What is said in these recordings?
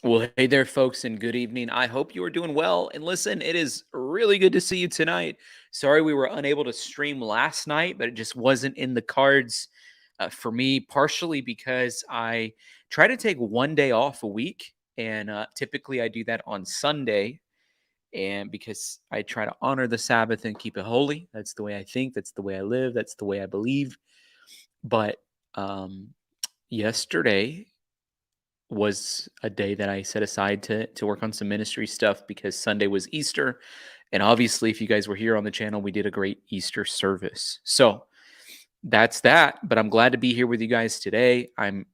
Well, hey there, folks, and good evening. I hope you are doing well. And listen, it is really good to see you tonight. Sorry we were unable to stream last night, but it just wasn't in the cards for me, partially because I try to take one day off a week. And typically I do that on Sunday. And because I try to honor the Sabbath and keep it holy, that's the way I think, that's the way I live, that's the way I believe. But um, yesterday, was a day that I set aside to work on some ministry stuff because Sunday was Easter. And obviously, if you guys were here on the channel, we did a great Easter service. So that's that. But I'm glad to be here with you guys today. I'm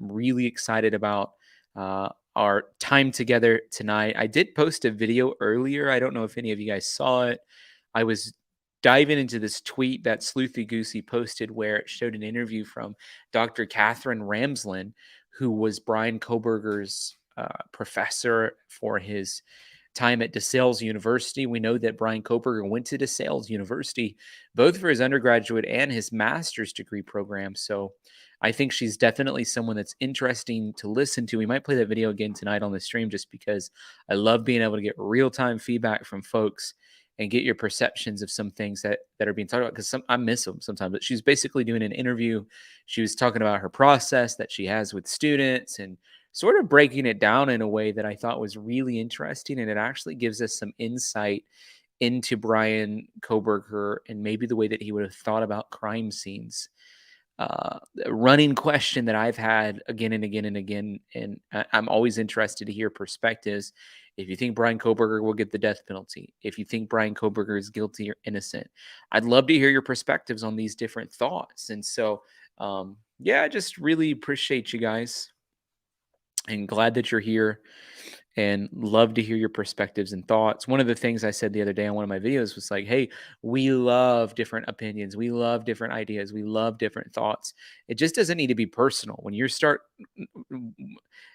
really excited about our time together tonight. I did post a video earlier. I don't know if any of you guys saw it. I was diving into this tweet that Sleuthy Goosey posted where it showed an interview from Dr. Catherine Ramsland, who was Bryan Kohberger's professor for his time at DeSales University. We know that Bryan Kohberger went to DeSales University both for his undergraduate and his master's degree program. So I think she's definitely someone that's interesting to listen to. We might play that video again tonight on the stream just because I love being able to get real-time feedback from folks and get your perceptions of some things that are being talked about, because I miss them sometimes. But she's basically doing an interview. She was talking about her process that she has with students and sort of breaking it down in a way that I thought was really interesting. And it actually gives us some insight into Bryan Kohberger and maybe the way that he would have thought about crime scenes. A running question that I've had again and again and again, and I'm always interested to hear perspectives. If you think Bryan Kohberger will get the death penalty, if you think Bryan Kohberger is guilty or innocent, I'd love to hear your perspectives on these different thoughts. And so, yeah, I just really appreciate you guys and glad that you're here and love to hear your perspectives and thoughts. One of the things I said the other day on one of my videos was like, hey, we love different opinions. We love different ideas. We love different thoughts. It just doesn't need to be personal. When you start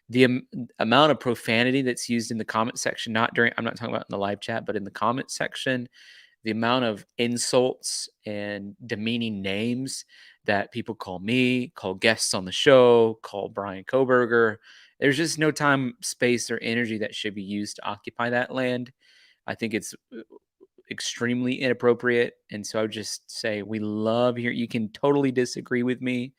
the amount of profanity that's used in the comment section, I'm not talking about in the live chat, but in the comment section, the amount of insults and demeaning names that people call me, call guests on the show, call Bryan Kohberger. There's just no time, space, or energy that should be used to occupy that land. I think it's extremely inappropriate. And so I would just say, we love here. You can totally disagree with me,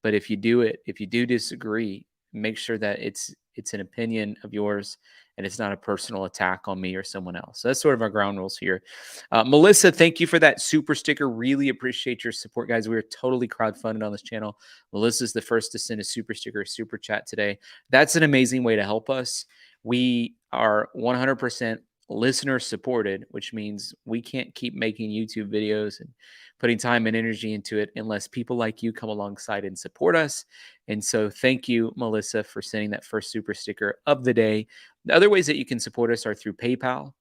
but if you do disagree, make sure that it's an opinion of yours and it's not a personal attack on me or someone else. So that's sort of our ground rules here. Melissa, thank you for that super sticker. Really appreciate your support, guys. We are totally crowdfunded on this channel. Melissa's the first to send a super sticker, super chat today. That's an amazing way to help us. We are 100% listener supported, which means we can't keep making YouTube videos and putting time and energy into it unless people like you come alongside and support us. And so thank you, Melissa, for sending that first super sticker of the day. The other ways that you can support us are through PayPal,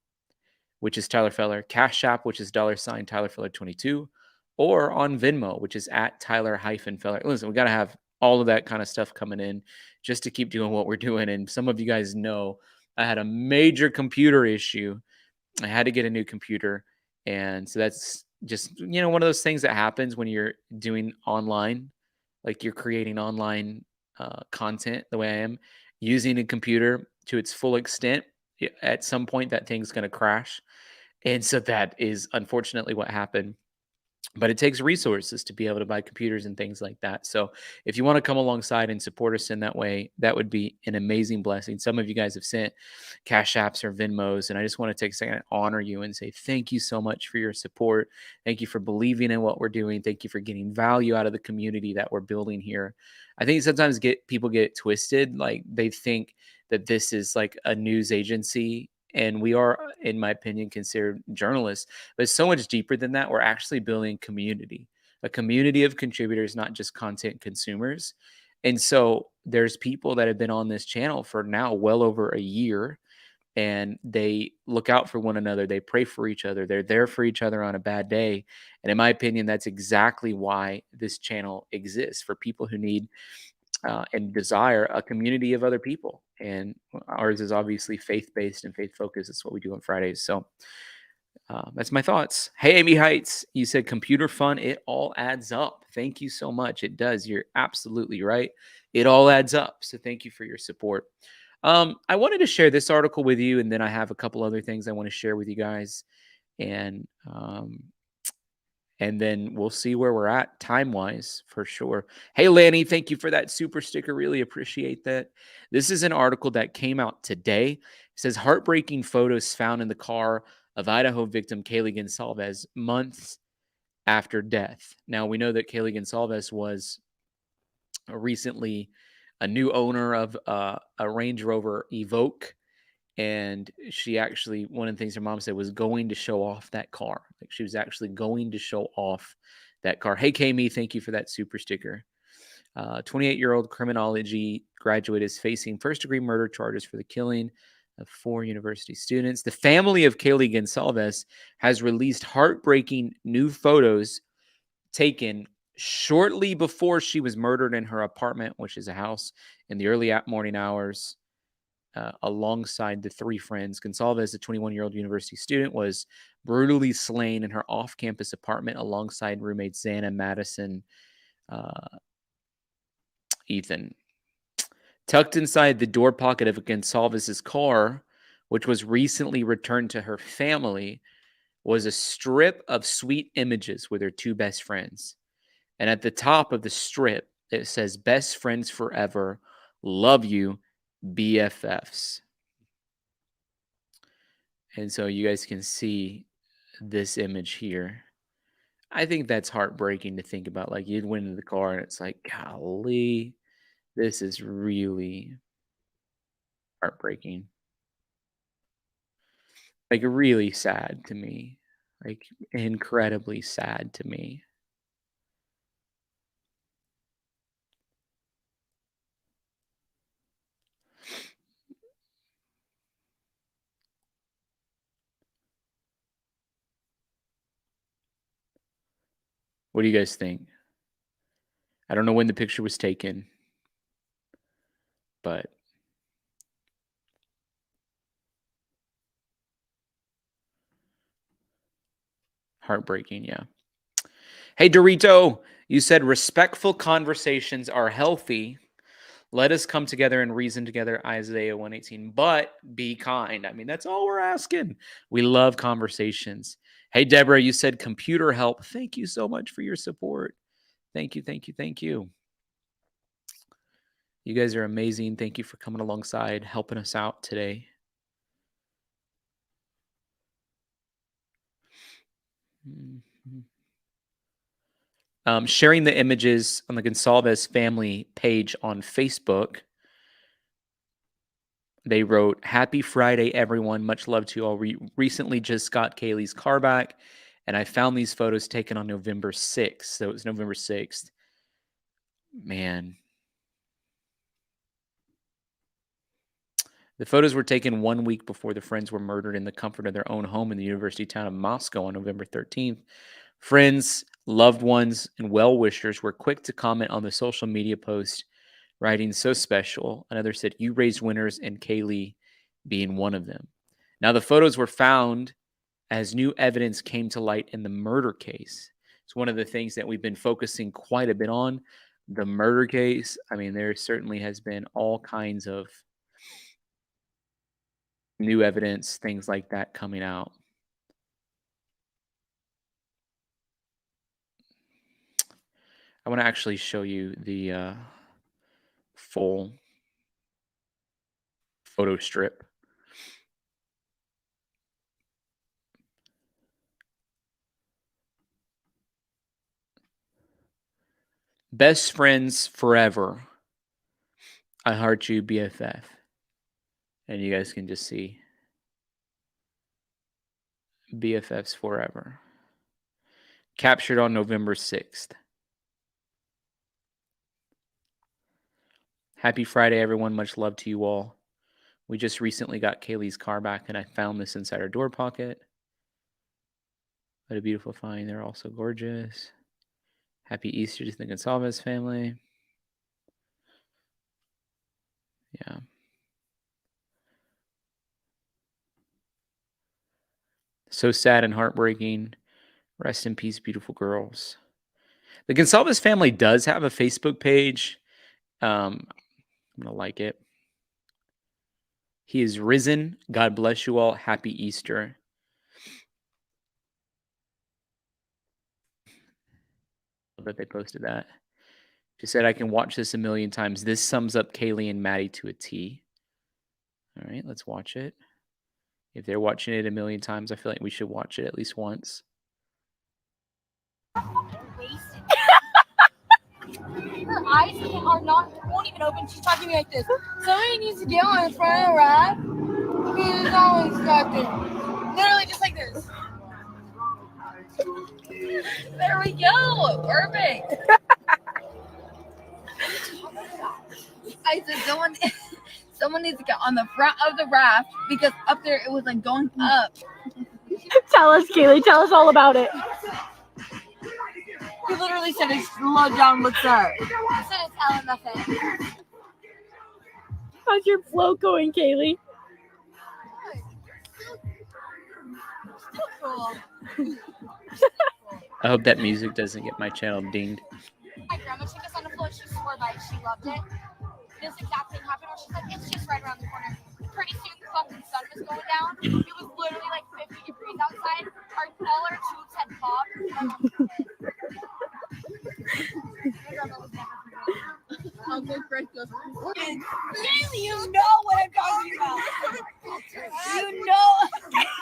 which is Tyler Feller, Cash App, which is $ Tyler Feller 22, or on Venmo, which is at Tyler-Feller. Listen, we got to have all of that kind of stuff coming in just to keep doing what we're doing. And some of you guys know I had a major computer issue. I had to get a new computer. And so that's just, one of those things that happens when you're doing online, like you're creating online content the way I am, using a computer to its full extent. At some point, that thing's going to crash. And so that is unfortunately what happened. But it takes resources to be able to buy computers and things like that. So if you want to come alongside and support us in that way, that would be an amazing blessing. Some of you guys have sent Cash Apps or Venmos, and I just want to take a second and honor you and say thank you so much for your support. Thank you for believing in what we're doing. Thank you for getting value out of the community that we're building here. I think sometimes people get twisted. Like they think that this is like a news agency, and we are, in my opinion, considered journalists, but it's so much deeper than that. We're actually building community, a community of contributors, not just content consumers. And so there's people that have been on this channel for now well over a year, and they look out for one another. They pray for each other. They're there for each other on a bad day. And in my opinion, that's exactly why this channel exists, for people who need and desire a community of other people. And ours is obviously faith-based and faith-focused. That's what we do on Fridays. So that's my thoughts. Hey, Amy Heights, you said computer fun. It all adds up. Thank you so much. It does. You're absolutely right. It all adds up. So thank you for your support. I wanted to share this article with you, and then I have a couple other things I want to share with you guys, and and then we'll see where we're at time wise for sure. Hey, Lanny, thank you for that super sticker. Really appreciate that. This is an article that came out today. It says heartbreaking photos found in the car of Idaho victim Kaylee Gonsalves months after death. Now, we know that Kaylee Gonsalves was recently a new owner of a Range Rover Evoque. And she actually, one of the things her mom said was going to show off that car. Like she was actually going to show off that car. Hey, Kami, thank you for that super sticker. 28-year-old criminology graduate is facing first-degree murder charges for the killing of 4 university students. The family of Kaylee Gonsalves has released heartbreaking new photos taken shortly before she was murdered in her apartment, which is a house, in the early morning hours. Alongside the 3 friends, Gonsalves, a 21-year-old university student, was brutally slain in her off-campus apartment alongside roommates Xana, Madison, uh, Ethan. Tucked inside the door pocket of Gonsalves' car, which was recently returned to her family, was a strip of sweet images with her 2 best friends. And at the top of the strip, it says, "Best friends forever. Love you, BFFs." And so you guys can see this image here. I think that's heartbreaking to think about. Like you'd went into the car and it's like, golly, this is really heartbreaking. Like really sad to me. Like incredibly sad to me. What do you guys think? I don't know when the picture was taken, but heartbreaking, yeah. Hey Dorito, you said respectful conversations are healthy. Let us come together and reason together, Isaiah 118, but be kind. I mean, that's all we're asking. We love conversations. Hey, Deborah, you said computer help. Thank you so much for your support. Thank you, thank you, thank you. You guys are amazing. Thank you for coming alongside, helping us out today. Mhm. Sharing the images on the Gonsalves family page on Facebook. They wrote, "Happy Friday, everyone. Much love to you all. Recently just got Kaylee's car back, and I found these photos taken on November 6th." So it was November 6th. Man. The photos were taken 1 week before the friends were murdered in the comfort of their own home in the university town of Moscow on November 13th. Friends, loved ones, and well wishers were quick to comment on the social media post, writing, "So special." Another said, "You raised winners," and Kaylee being one of them. Now, the photos were found as new evidence came to light in the murder case. It's one of the things that we've been focusing quite a bit on, the murder case. I mean, there certainly has been all kinds of new evidence, things like that coming out. I want to actually show you the full photo strip. Best friends forever. I heart you, BFF. And you guys can just see BFFs forever. Captured on November 6th. Happy Friday, everyone. Much love to you all. We just recently got Kaylee's car back, and I found this inside our door pocket. What a beautiful find. They're all so gorgeous. Happy Easter to the Gonsalves family. Yeah. So sad and heartbreaking. Rest in peace, beautiful girls. The Gonsalves family does have a Facebook page. I'm going to like it. He is risen. God bless you all. Happy Easter. Love that they posted that. She said, I can watch this a million times. This sums up Kaylee and Maddie to a T. All right, let's watch it. If they're watching it a million times, I feel like we should watch it at least once. Her eyes are not, won't even open. She's talking to me like this. Somebody needs to get on in front of the ride. He's always talking. Literally just like this. There we go. Perfect. I said someone needs to get on the front of the raft because up there it was like going up. Tell us, Kaylee. Tell us all about it. He literally said it's slow down. What's that? He said it's LMFA. How's your float going, Kaylee? Still cool. I hope that music doesn't get my channel dinged. My grandma took us on a float. She swore by it. She loved it. This exact thing happened where she's like, it's just right around the corner. Pretty soon the fucking sun was going down. It was literally like 50 degrees outside. All our tubes had popped. Uncle Fred goes, you know what I'm talking about. You know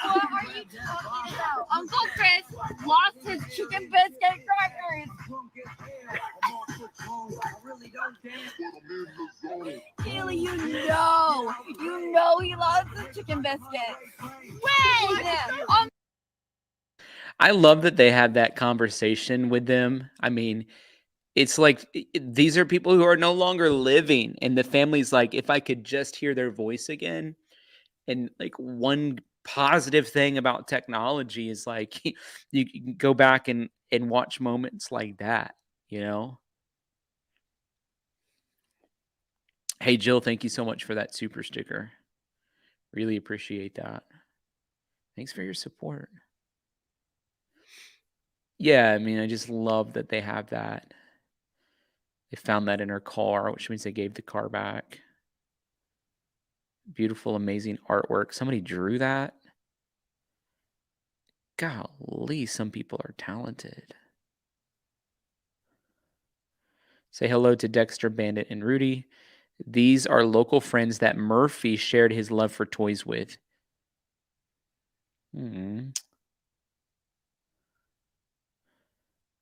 what are you talking about? Uncle Chris lost his chicken biscuit crackers. Kaylee, you know he lost his chicken biscuit. Wait! I love that they had that conversation with them. I mean, it's like these are people who are no longer living, and the family's like, if I could just hear their voice again. And like one positive thing about technology is like you can go back and watch moments like that, you know? Hey Jill, thank you so much for that super sticker. Really appreciate that. Thanks for your support. Yeah, I mean, I just love that they have that. They found that in her car, which means they gave the car back. Beautiful, amazing artwork. Somebody drew that. Golly, some people are talented. Say hello to Dexter, Bandit, and Rudy. These are local friends that Murphy shared his love for toys with.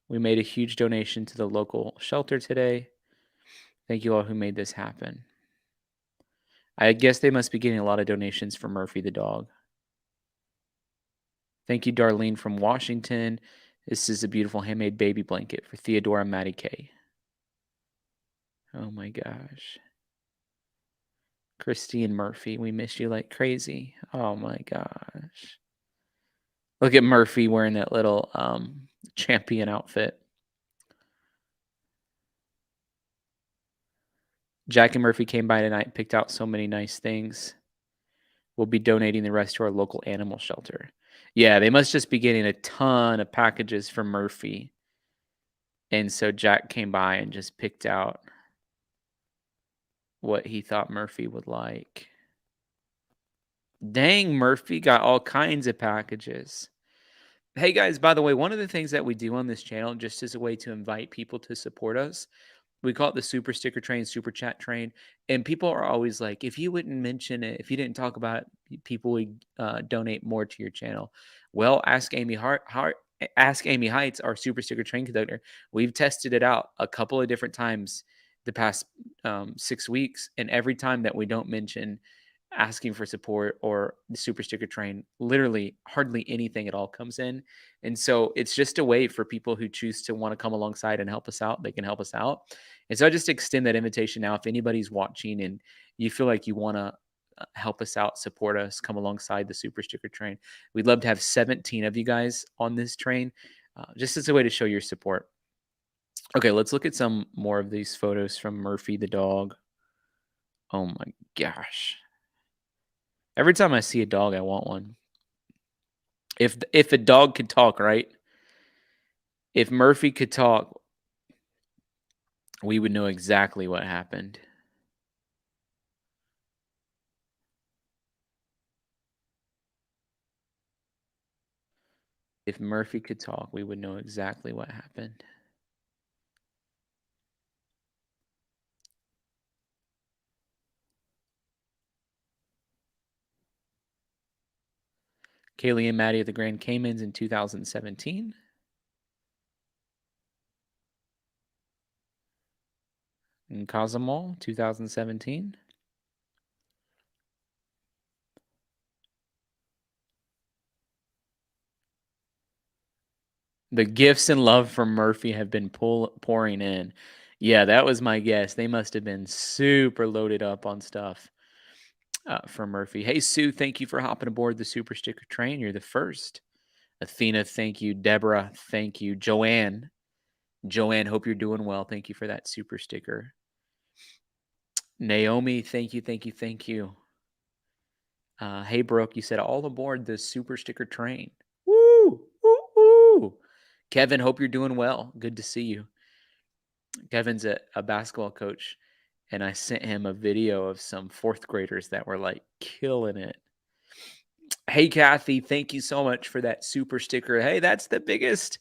We made a huge donation to the local shelter today. Thank you all who made this happen. I guess they must be getting a lot of donations for Murphy the dog. Thank you, Darlene from Washington. This is a beautiful handmade baby blanket for Theodora Maddie K. Oh my gosh. Christine Murphy, we miss you like crazy. Oh my gosh. Look at Murphy wearing that little champion outfit. Jack and Murphy came by tonight and picked out so many nice things. We'll be donating the rest to our local animal shelter. Yeah, they must just be getting a ton of packages from Murphy. And so Jack came by and just picked out what he thought Murphy would like. Dang, Murphy got all kinds of packages. Hey guys, by the way, one of the things that we do on this channel, just as a way to invite people to support us, we call it the super sticker train, super chat train. And people are always like, if you wouldn't mention it, if you didn't talk about it, people would donate more to your channel. Well, ask Amy Heights, our super sticker train conductor. We've tested it out a couple of different times the past 6 weeks. And every time that we don't mention asking for support or the super sticker train, literally hardly anything at all comes in. And so it's just a way for people who choose to want to come alongside and help us out, they can help us out. And so I just extend that invitation now. If anybody's watching and you feel like you want to help us out, support us, come alongside the super sticker train, we'd love to have 17 of you guys on this train, just as a way to show your support. Okay, let's look at some more of these photos from Murphy the dog. Oh my gosh. Every time I see a dog, I want one. If a dog could talk, right? If Murphy could talk, we would know exactly what happened. If Murphy could talk, we would know exactly what happened. Kaylee and Maddie at the Grand Caymans in 2017. In Cozumel, 2017. The gifts and love from Murphy have been pouring in. Yeah, that was my guess. They must have been super loaded up on stuff from Murphy. Hey, Sue, thank you for hopping aboard the Super Sticker train. You're the first. Athena, thank you. Deborah, thank you. Joanne, hope you're doing well. Thank you for that super sticker. Naomi, thank you, thank you, thank you. Hey, Brooke, you said all aboard the super sticker train. Woo! Woo! Woo! Kevin, hope you're doing well. Good to see you. Kevin's a basketball coach, and I sent him a video of some fourth graders that were like killing it. Hey, Kathy, thank you so much for that super sticker. Hey, that's the biggest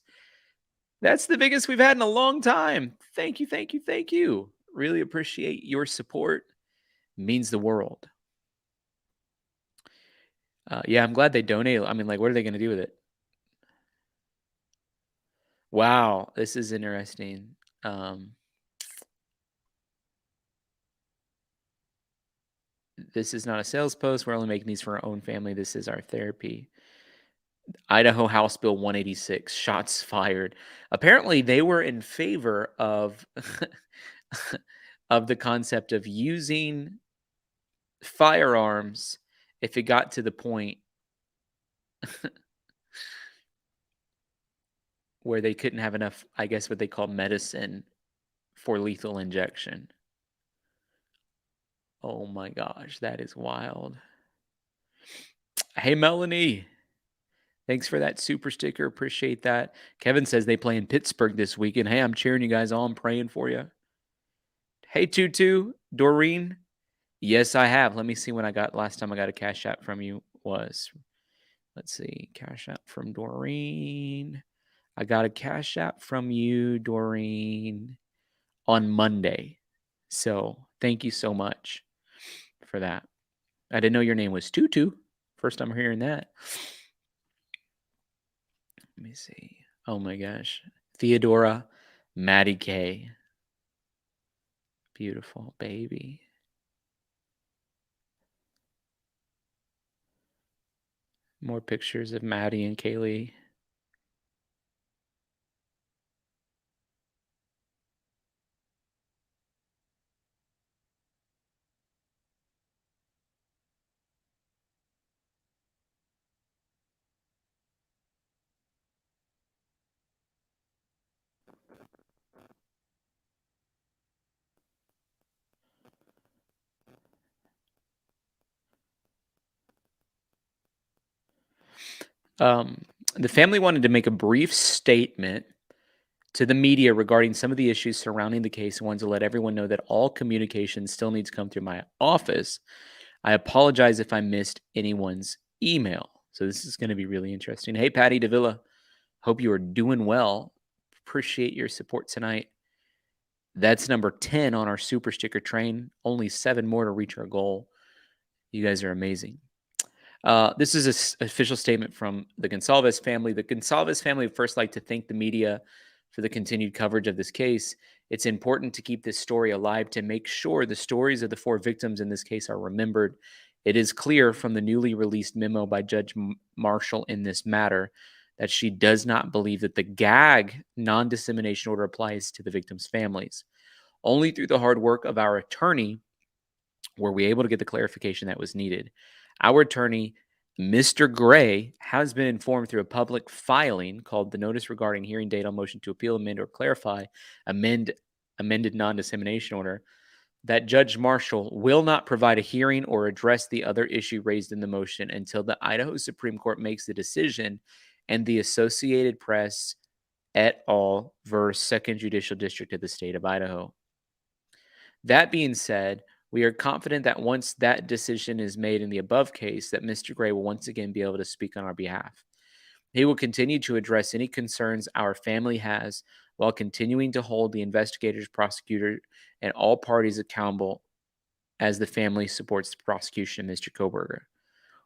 we've had in a long time. Thank you, thank you, thank you. Really appreciate your support. It means the world. Yeah, I'm glad they donated. I mean, like, what are they going to do with it? Wow, this is interesting. This is not a sales post. We're only making these for our own family. This is our therapy. Idaho House Bill 186, shots fired. Apparently, they were in favor of of the concept of using firearms if it got to the point where they couldn't have enough, I guess, what they call medicine for lethal injection. Oh my gosh, that is wild. Hey, Melanie. Thanks for that super sticker. Appreciate that. Kevin says they play in Pittsburgh this weekend. Hey, I'm cheering you guys on. I'm praying for you. Hey, Tutu, Doreen. Yes, I have. Let me see when I got last time I got a cash app from you was. Let's see. Cash app from Doreen. I got a cash app from you, Doreen, on Monday. So thank you so much for that. I didn't know your name was Tutu. First time hearing that. Let me see. Oh my gosh. Theodora Maddie K. Beautiful baby. More pictures of Maddie and Kaylee. The family wanted to make a brief statement to the media regarding some of the issues surrounding the case and wanted to let everyone know that all communication still needs to come through my office. I apologize if I missed anyone's email. So this is going to be really interesting. Hey, Patty Davila. Hope you are doing well. Appreciate your support tonight. That's number 10 on our super sticker train. Only 7 more to reach our goal. You guys are amazing. This is an official statement from the Gonsalves family. The Gonsalves family would first like to thank the media for the continued coverage of this case. It's important to keep this story alive to make sure the stories of the 4 victims in this case are remembered. It is clear from the newly released memo by Judge Marshall in this matter that she does not believe that the gag non-dissemination order applies to the victims' families. Only through the hard work of our attorney were we able to get the clarification that was needed. Our attorney, Mr. Gray, has been informed through a public filing called the Notice Regarding Hearing Date on Motion to Appeal, Amend, or Clarify Amended Non-Dissemination Order that Judge Marshall will not provide a hearing or address the other issue raised in the motion until the Idaho Supreme Court makes the decision and the Associated Press et al. Versus Second Judicial District of the state of Idaho. That being said, we are confident that once that decision is made in the above case, that Mr. Gray will once again be able to speak on our behalf. He will continue to address any concerns our family has while continuing to hold the investigators, prosecutor, and all parties accountable as the family supports the prosecution, Mr. Kohberger.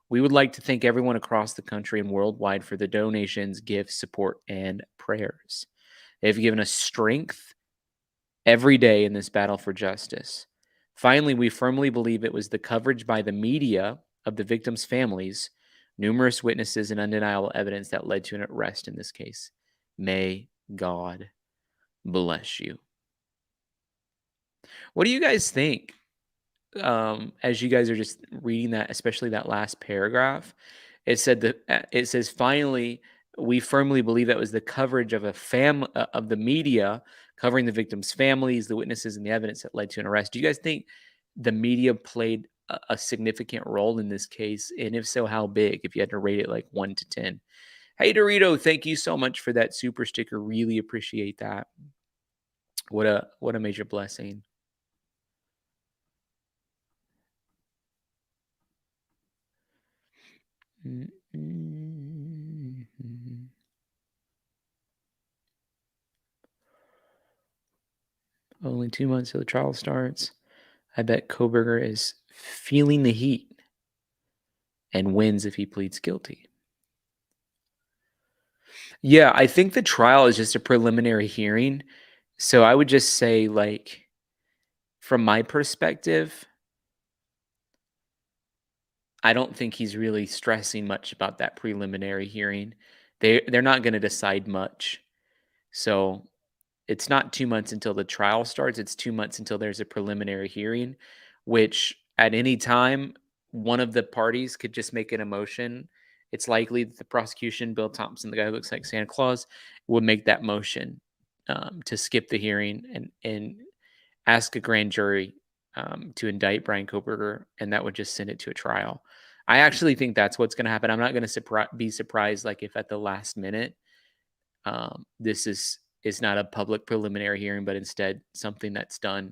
We would like to thank everyone across the country and worldwide for the donations, gifts, support, and prayers. They've given us strength every day in this battle for justice. Finally, we firmly believe it was the coverage by the media of the victims' families, numerous witnesses, and undeniable evidence that led to an arrest in this case. May God bless you. What do you guys think? As you guys are just reading that, especially that last paragraph, it said that it says, finally, we firmly believe that was the coverage of of the media covering the victims' families, the witnesses, and the evidence that led to an arrest. Do you guys think the media played a significant role in this case? And if so, how big? If you had to rate it like 1 to 10. Hey, Dorito, thank you so much for that super sticker. Really appreciate that. What a major blessing. Only 2 months till the trial starts. I bet Kohberger is feeling the heat and wins if he pleads guilty. Yeah, I think the trial is just a preliminary hearing. So I would just say, like, from my perspective, I don't think he's really stressing much about that preliminary hearing. They're not going to decide much. So it's not 2 months until the trial starts. It's 2 months until there's a preliminary hearing, which at any time, one of the parties could just make an motion. It's likely that the prosecution, Bill Thompson, the guy who looks like Santa Claus, would make that motion to skip the hearing and ask a grand jury to indict Bryan Kohberger, and that would just send it to a trial. I actually think that's what's going to happen. I'm not going to be surprised, like, if at the last minute this is not a public preliminary hearing, but instead something that's done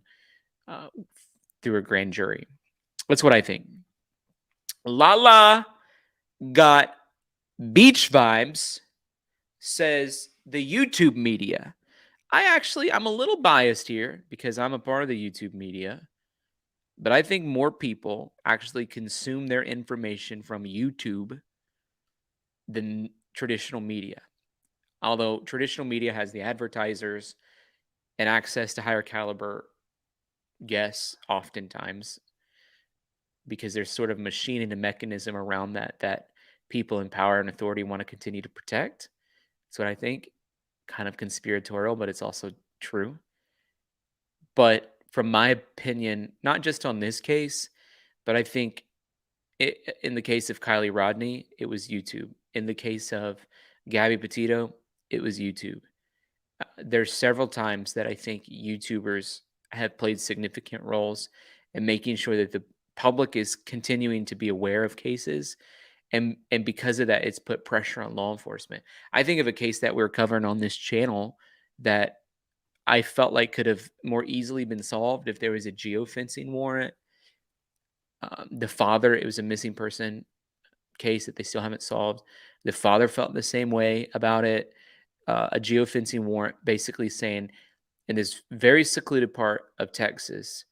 through a grand jury. That's what I think. Lala got beach vibes, says the YouTube media. I'm a little biased here because I'm a part of the YouTube media, but I think more people actually consume their information from YouTube than traditional media. Although traditional media has the advertisers and access to higher caliber guests oftentimes, because there's sort of machine and a mechanism around that people in power and authority want to continue to protect. That's what I think. Kind of conspiratorial, but it's also true. But from my opinion, not just on this case, but I think in the case of Kylie Rodney, it was YouTube. In the case of Gabby Petito, it was YouTube. There's several times that I think YouTubers have played significant roles in making sure that the public is continuing to be aware of cases, and because of that, it's put pressure on law enforcement. I think of a case that we're covering on this channel that I felt like could have more easily been solved if there was a geofencing warrant. The father, it was a missing person case that they still haven't solved. The father felt the same way about it. A geofencing warrant basically saying in this very secluded part of Texas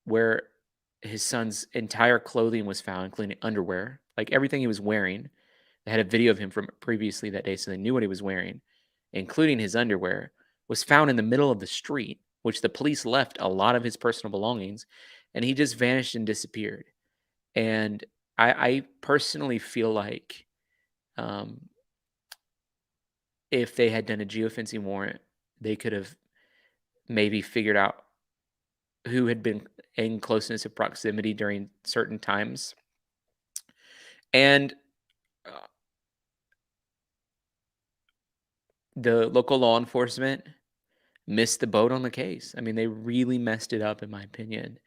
where his son's entire clothing was found, including underwear, like everything he was wearing. They had a video of him from previously that day, so they knew what he was wearing, including his underwear, was found in the middle of the street, which the police left a lot of his personal belongings, and he just vanished and disappeared. And I personally feel like if they had done a geofencing warrant, they could have maybe figured out who had been in closeness of proximity during certain times. And the local law enforcement missed the boat on the case. I mean, they really messed it up, in my opinion.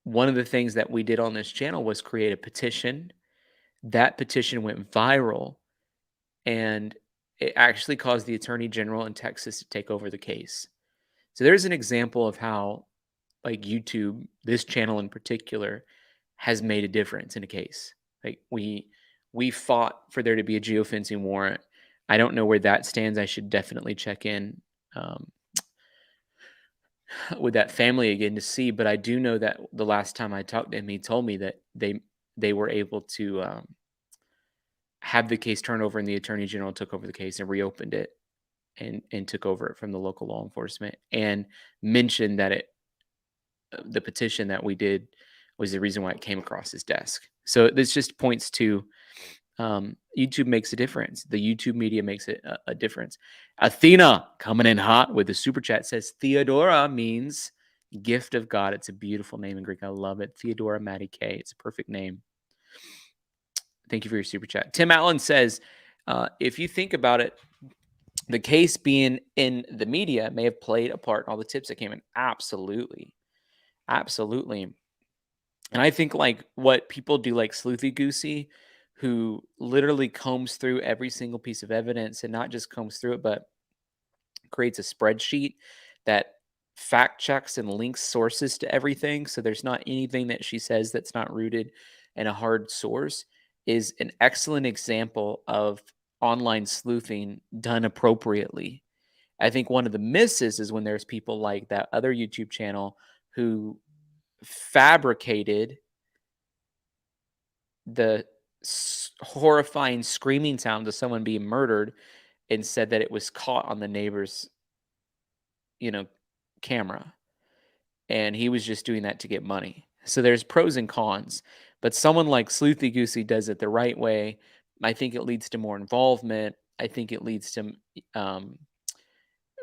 One of the things that we did on this channel was create a petition. That petition went viral, and it actually caused the attorney general in Texas to take over the case. So there's an example of how, like, YouTube, this channel in particular, has made a difference in a case. Like, we We fought for there to be a geofencing warrant. I don't know where that stands. I should definitely check in with that family again to see. But I do know that the last time I talked to him, he told me that they were able to have the case turned over, and the attorney general took over the case and reopened it and took over it from the local law enforcement, and mentioned that the petition that we did was the reason why it came across his desk. So this just points to YouTube makes a difference. The YouTube media makes it a difference. Athena coming in hot with the super chat says Theodora means gift of God. It's a beautiful name in Greek. I love it. Theodora Maddie K. It's a perfect name. Thank you for your super chat. Tim Allen says, if you think about it, the case being in the media may have played a part in all the tips that came in. Absolutely. Absolutely. And I think like what people do, like Sleuthy Goosey, who literally combs through every single piece of evidence, and not just combs through it, but creates a spreadsheet that fact checks and links sources to everything. So there's not anything that she says that's not rooted in a hard source, is an excellent example of online sleuthing done appropriately. I think one of the misses is when there's people like that other YouTube channel who fabricated the horrifying screaming sounds of someone being murdered and said that it was caught on the neighbor's, camera. And he was just doing that to get money. So there's pros and cons. But someone like Sleuthy Goosey does it the right way. I think it leads to more involvement. I think it leads to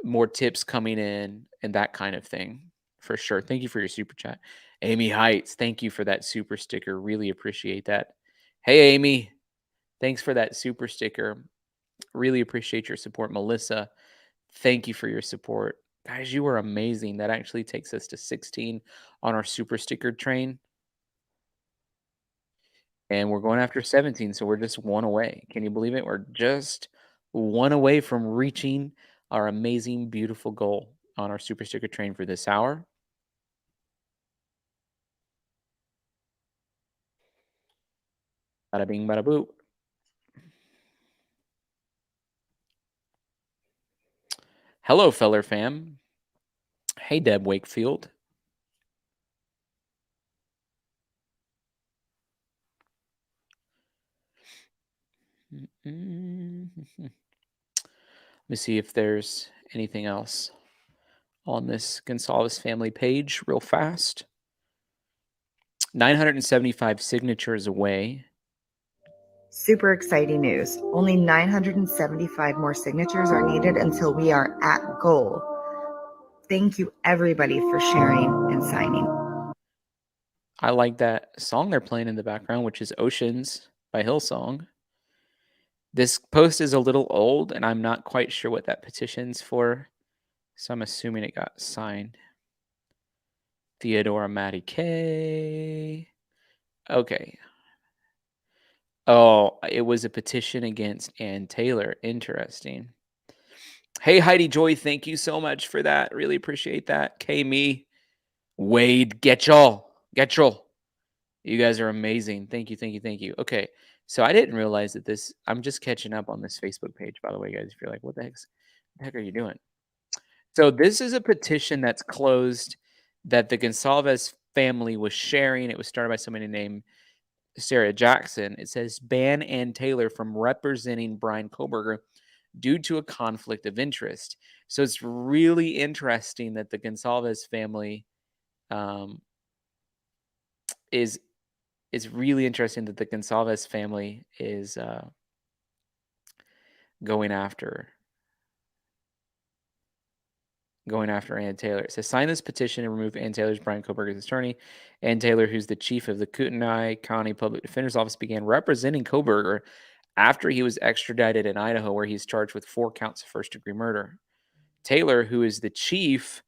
more tips coming in and that kind of thing, for sure. Thank you for your super chat. Amy Heights, thank you for that super sticker. Really appreciate that. Hey, Amy, thanks for that super sticker. Really appreciate your support. Melissa, thank you for your support. Guys, you are amazing. That actually takes us to 16 on our super sticker train. And we're going after 17, so we're just one away. Can you believe it? We're just one away from reaching our amazing, beautiful goal on our super sticker train for this hour. Bada bing, bada boop. Hello, feller fam. Hey, Deb Wakefield. Let me see if there's anything else on this Gonzalez family page real fast. 975 signatures away. Super exciting news. Only 975 more signatures are needed until we are at goal. Thank you, everybody, for sharing and signing. I like that song they're playing in the background, which is Oceans by Hillsong. This post is a little old, and I'm not quite sure what that petition's for, so I'm assuming it got signed. Theodora Maddie K. Okay. Oh, it was a petition against Ann Taylor. Interesting. Hey, Heidi Joy, thank you so much for that. Really appreciate that. K Me, Wade, Getchell. You guys are amazing. Thank you, thank you, thank you. Okay, so I didn't realize that this, I'm just catching up on this Facebook page, by the way, guys. If you're like, what the heck are you doing? So this is a petition that's closed that the Gonsalves family was sharing. It was started by somebody named Sarah Jackson. It says ban Ann Taylor from representing Bryan Kohberger due to a conflict of interest. So it's really interesting that the Gonsalves family is really interesting that the Gonsalves family is going after Ann Taylor. It says sign this petition and remove Ann Taylor's Bryan Kohberger's attorney. Ann Taylor, who's the chief of the Kootenai County Public Defender's Office, began representing Kohberger after he was extradited in Idaho, where he's charged with 4 counts of first-degree murder. Taylor, who is the chief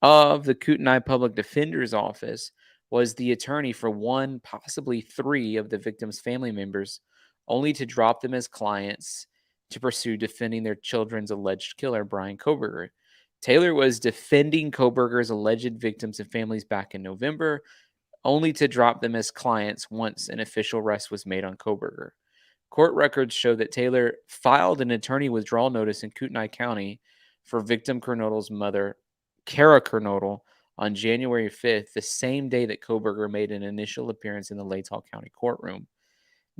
of the Kootenai Public Defender's Office, was the attorney for 1, possibly 3 of the victims' family members, only to drop them as clients to pursue defending their children's alleged killer, Bryan Kohberger. Taylor was defending Kohberger's alleged victims and families back in November, only to drop them as clients once an official arrest was made on Kohberger. Court records show that Taylor filed an attorney withdrawal notice in Kootenai County for victim Kernodle's mother, Kara Kernodle, on January 5th, the same day that Kohberger made an initial appearance in the Latah County courtroom.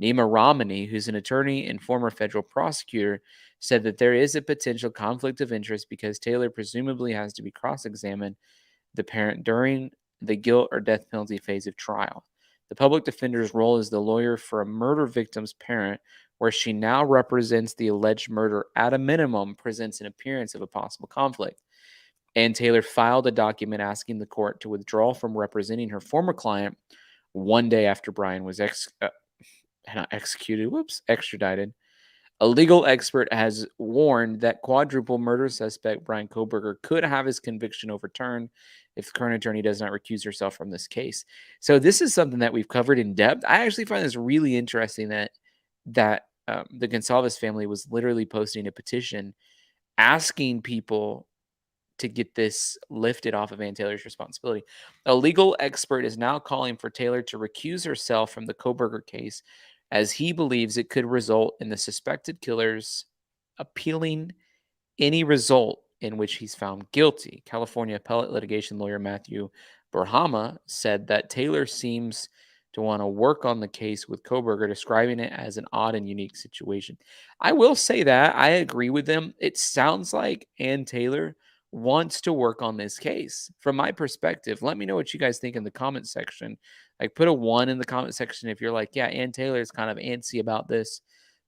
Nima Ramani, who's an attorney and former federal prosecutor, said that there is a potential conflict of interest because Taylor presumably has to be cross-examined the parent during the guilt or death penalty phase of trial. The public defender's role as the lawyer for a murder victim's parent, where she now represents the alleged murder, at a minimum presents an appearance of a possible conflict. And Taylor filed a document asking the court to withdraw from representing her former client one day after Bryan was extradited. A legal expert has warned that quadruple murder suspect Bryan Kohberger could have his conviction overturned if the current attorney does not recuse herself from this case. So this is something that we've covered in depth. I actually find this really interesting that the Gonsalves family was literally posting a petition asking people to get this lifted off of Ann Taylor's responsibility. A legal expert is now calling for Taylor to recuse herself from the Kohberger case as he believes it could result in the suspected killer's appealing any result in which he's found guilty. California appellate litigation lawyer Matthew Burhama said that Taylor seems to want to work on the case with Kohberger, describing it as an odd and unique situation. I will say that I agree with them. It sounds like Ann Taylor wants to work on this case. From my perspective, let me know what you guys think in the comment section. Like, put a 1 in the comment section if you're like, yeah, Ann Taylor is kind of antsy about this.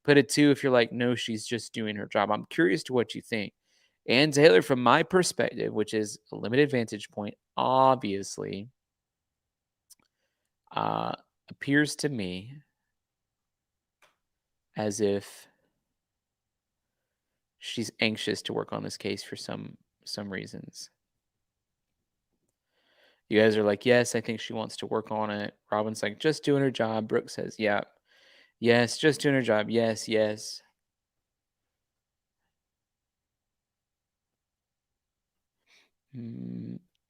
Put a 2 if you're like, no, she's just doing her job. I'm curious to what you think. Ann Taylor, from my perspective, which is a limited vantage point, obviously, appears to me as if she's anxious to work on this case for some reasons. You guys are like, yes, I think she wants to work on it. Robin's like, just doing her job. Brooke says, yeah. Yes, just doing her job. Yes, yes.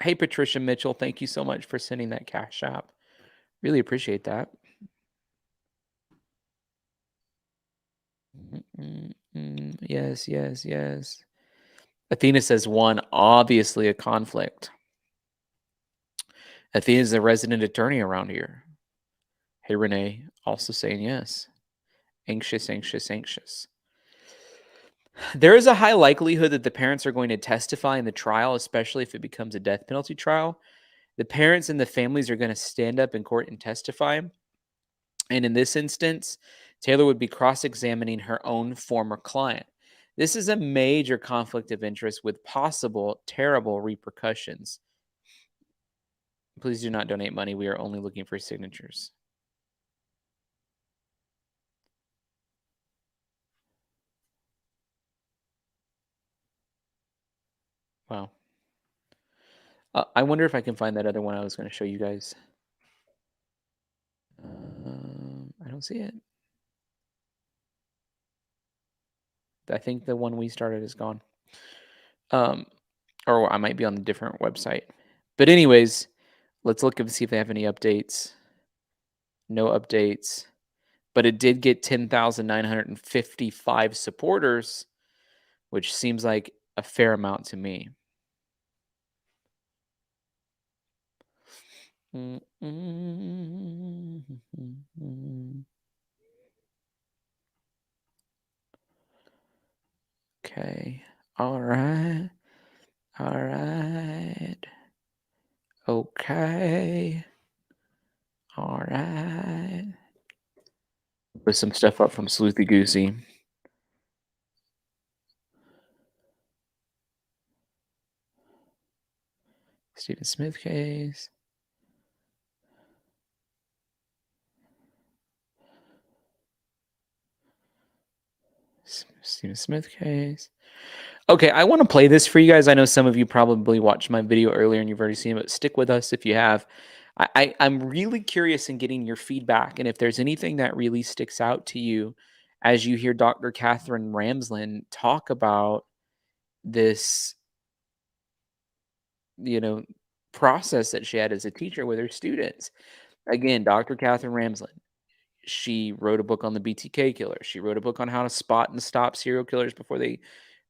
Hey, Patricia Mitchell, thank you so much for sending that cash app. Really appreciate that. Yes, yes, yes. Athena says 1, obviously a conflict. Athena is the resident attorney around here. Hey, Renee, also saying yes. Anxious, anxious, anxious. There is a high likelihood that the parents are going to testify in the trial, especially if it becomes a death penalty trial. The parents and the families are going to stand up in court and testify. And in this instance, Taylor would be cross-examining her own former client. This is a major conflict of interest with possible terrible repercussions. Please do not donate money. We are only looking for signatures. Wow. I wonder if I can find that other one I was going to show you guys. I don't see it. I think the one we started is gone. Or I might be on a different website. But anyways, let's look and see if they have any updates. No updates. But it did get 10,955 supporters, which seems like a fair amount to me. Okay. All right. All right. Okay. All right. Put some stuff up from Sleuthy Goosey. Stephen Smith case. Stephen Smith case. Okay, I want to play this for you guys. I know some of you probably watched my video earlier and you've already seen it, but stick with us if you have. I'm really curious in getting your feedback and if there's anything that really sticks out to you as you hear Dr. Catherine Ramsland talk about this, process that she had as a teacher with her students. Again, Dr. Catherine Ramsland. She wrote a book on the BTK killer. She wrote a book on how to spot and stop serial killers before they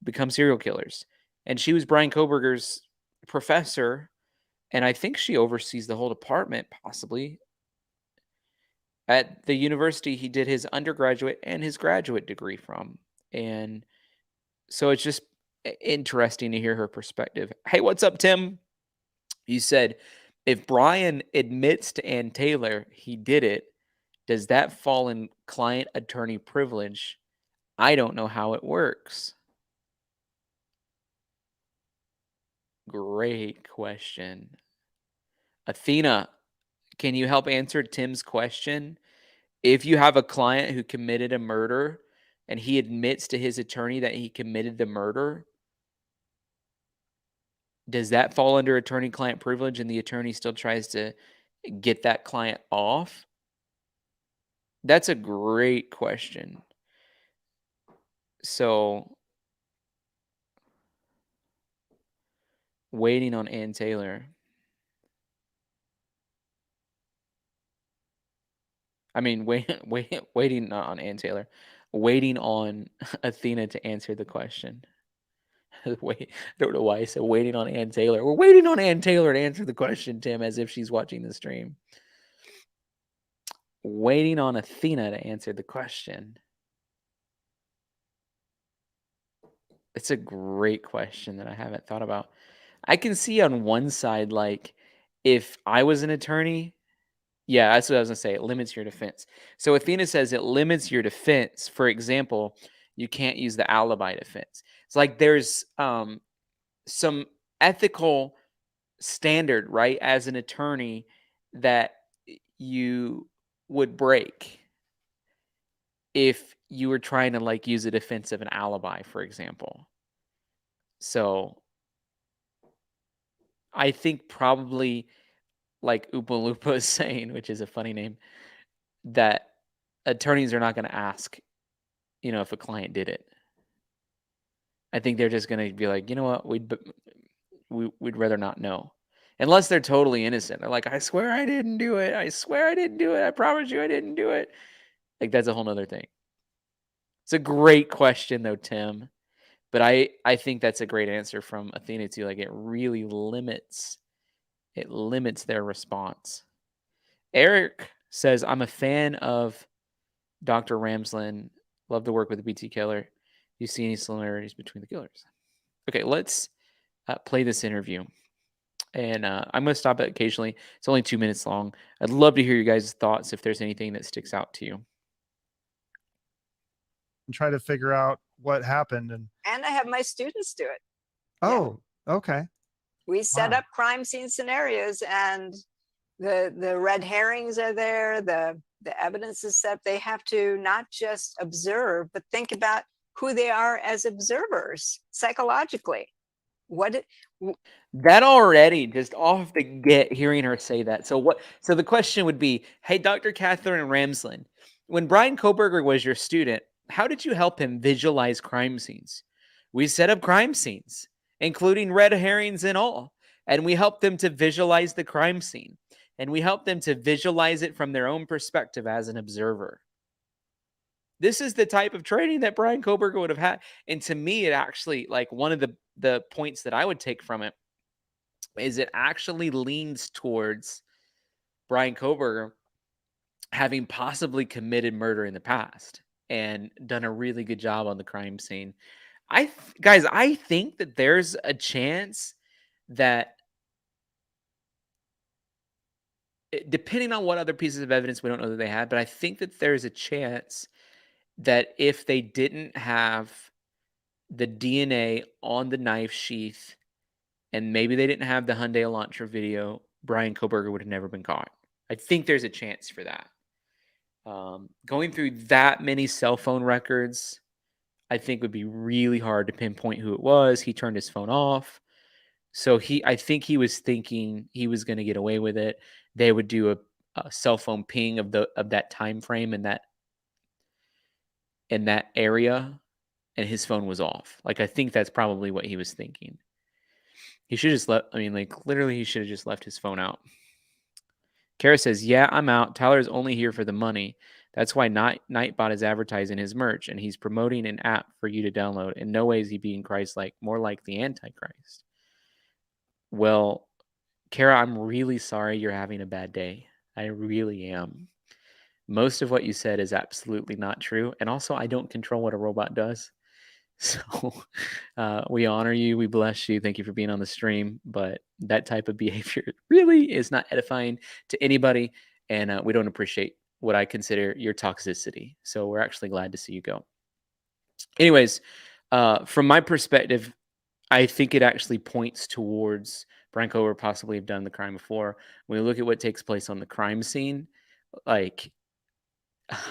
become serial killers. And she was Bryan Kohberger's professor, and I think she oversees the whole department, possibly. At the university he did his undergraduate and his graduate degree from. And so it's just interesting to hear her perspective. Hey, what's up, Tim? You said, if Bryan admits to Ann Taylor he did it, does that fall in client attorney privilege? I don't know how it works. Great question. Athena, can you help answer Tim's question? If you have a client who committed a murder and he admits to his attorney that he committed the murder, does that fall under attorney-client privilege and the attorney still tries to get that client off? That's a great question. So, waiting on Ann Taylor. I mean, waiting not on Ann Taylor. Waiting on Athena to answer the question. Wait, don't know why I said waiting on Ann Taylor. We're waiting on Ann Taylor to answer the question, Tim, as if she's watching the stream. Waiting on Athena to answer the question. It's a great question that I haven't thought about. I can see on one side, like, if I was an attorney, yeah, that's what I was gonna say. It limits your defense. So Athena says it limits your defense. For example, you can't use the alibi defense. It's like there's some ethical standard, right, as an attorney that you would break if you were trying to like use a defense of an alibi, for example. So I think probably like Oompa Loompa is saying, which is a funny name, that attorneys are not going to ask, if a client did it. I think they're just going to be like, you know what, we'd rather not know. Unless they're totally innocent. They're like, I swear I didn't do it. I swear I didn't do it. I promise you I didn't do it. Like, that's a whole nother thing. It's a great question, though, Tim. But I think that's a great answer from Athena, too. Like, it really limits their response. Eric says, I'm a fan of Dr. Ramsland. Love to work with the BT killer. Do you see any similarities between the killers? Okay, let's play this interview. And I'm going to stop it occasionally. It's only 2 minutes long. I'd love to hear your guys' thoughts if there's anything that sticks out to you. And try to figure out what happened. And I have my students do it. oh, okay. We set Wow. up crime scene scenarios, and the red herrings are there. The evidence is set. They have to not just observe, but think about who they are as observers psychologically. That already, just off the get, hearing her say that. So the question would be, hey, Dr. Catherine Ramsland, when Bryan Kohberger was your student, how did you help him visualize crime scenes? We set up crime scenes, including red herrings and all, and we helped them to visualize the crime scene, and we helped them to visualize it from their own perspective as an observer. This is the type of training that Bryan Kohberger would have had. And to me, it actually, like, one of the points that I would take from it is it actually leans towards Bryan Kohberger having possibly committed murder in the past and done a really good job on the crime scene. Guys, I think that there's a chance that, depending on what other pieces of evidence we don't know that they had, but I think that there's a chance that if they didn't have the DNA on the knife sheath and maybe they didn't have the Hyundai Elantra video, Bryan Kohberger would have never been caught. I think there's a chance for that. Going through that many cell phone records, I think would be really hard to pinpoint who it was. He turned his phone off. So I think he was thinking he was going to get away with it. They would do a cell phone ping of that time frame in that area, and his phone was off. Like, I think that's probably what he was thinking. He should just literally he should have just left his phone out. Kara says, yeah, I'm out. Tyler's only here for the money. That's why Nightbot is advertising his merch, and he's promoting an app for you to download. In no way is he being Christ-like, more like the Antichrist. Well, Kara, I'm really sorry you're having a bad day. I really am. Most of what you said is absolutely not true. And also, I don't control what a robot does. So we honor you. We bless you. Thank you for being on the stream. But that type of behavior really is not edifying to anybody. And we don't appreciate what I consider your toxicity. So we're actually glad to see you go. Anyways, from my perspective, I think it actually points towards Bryan Kohberger possibly have done the crime before. When we look at what takes place on the crime scene, like,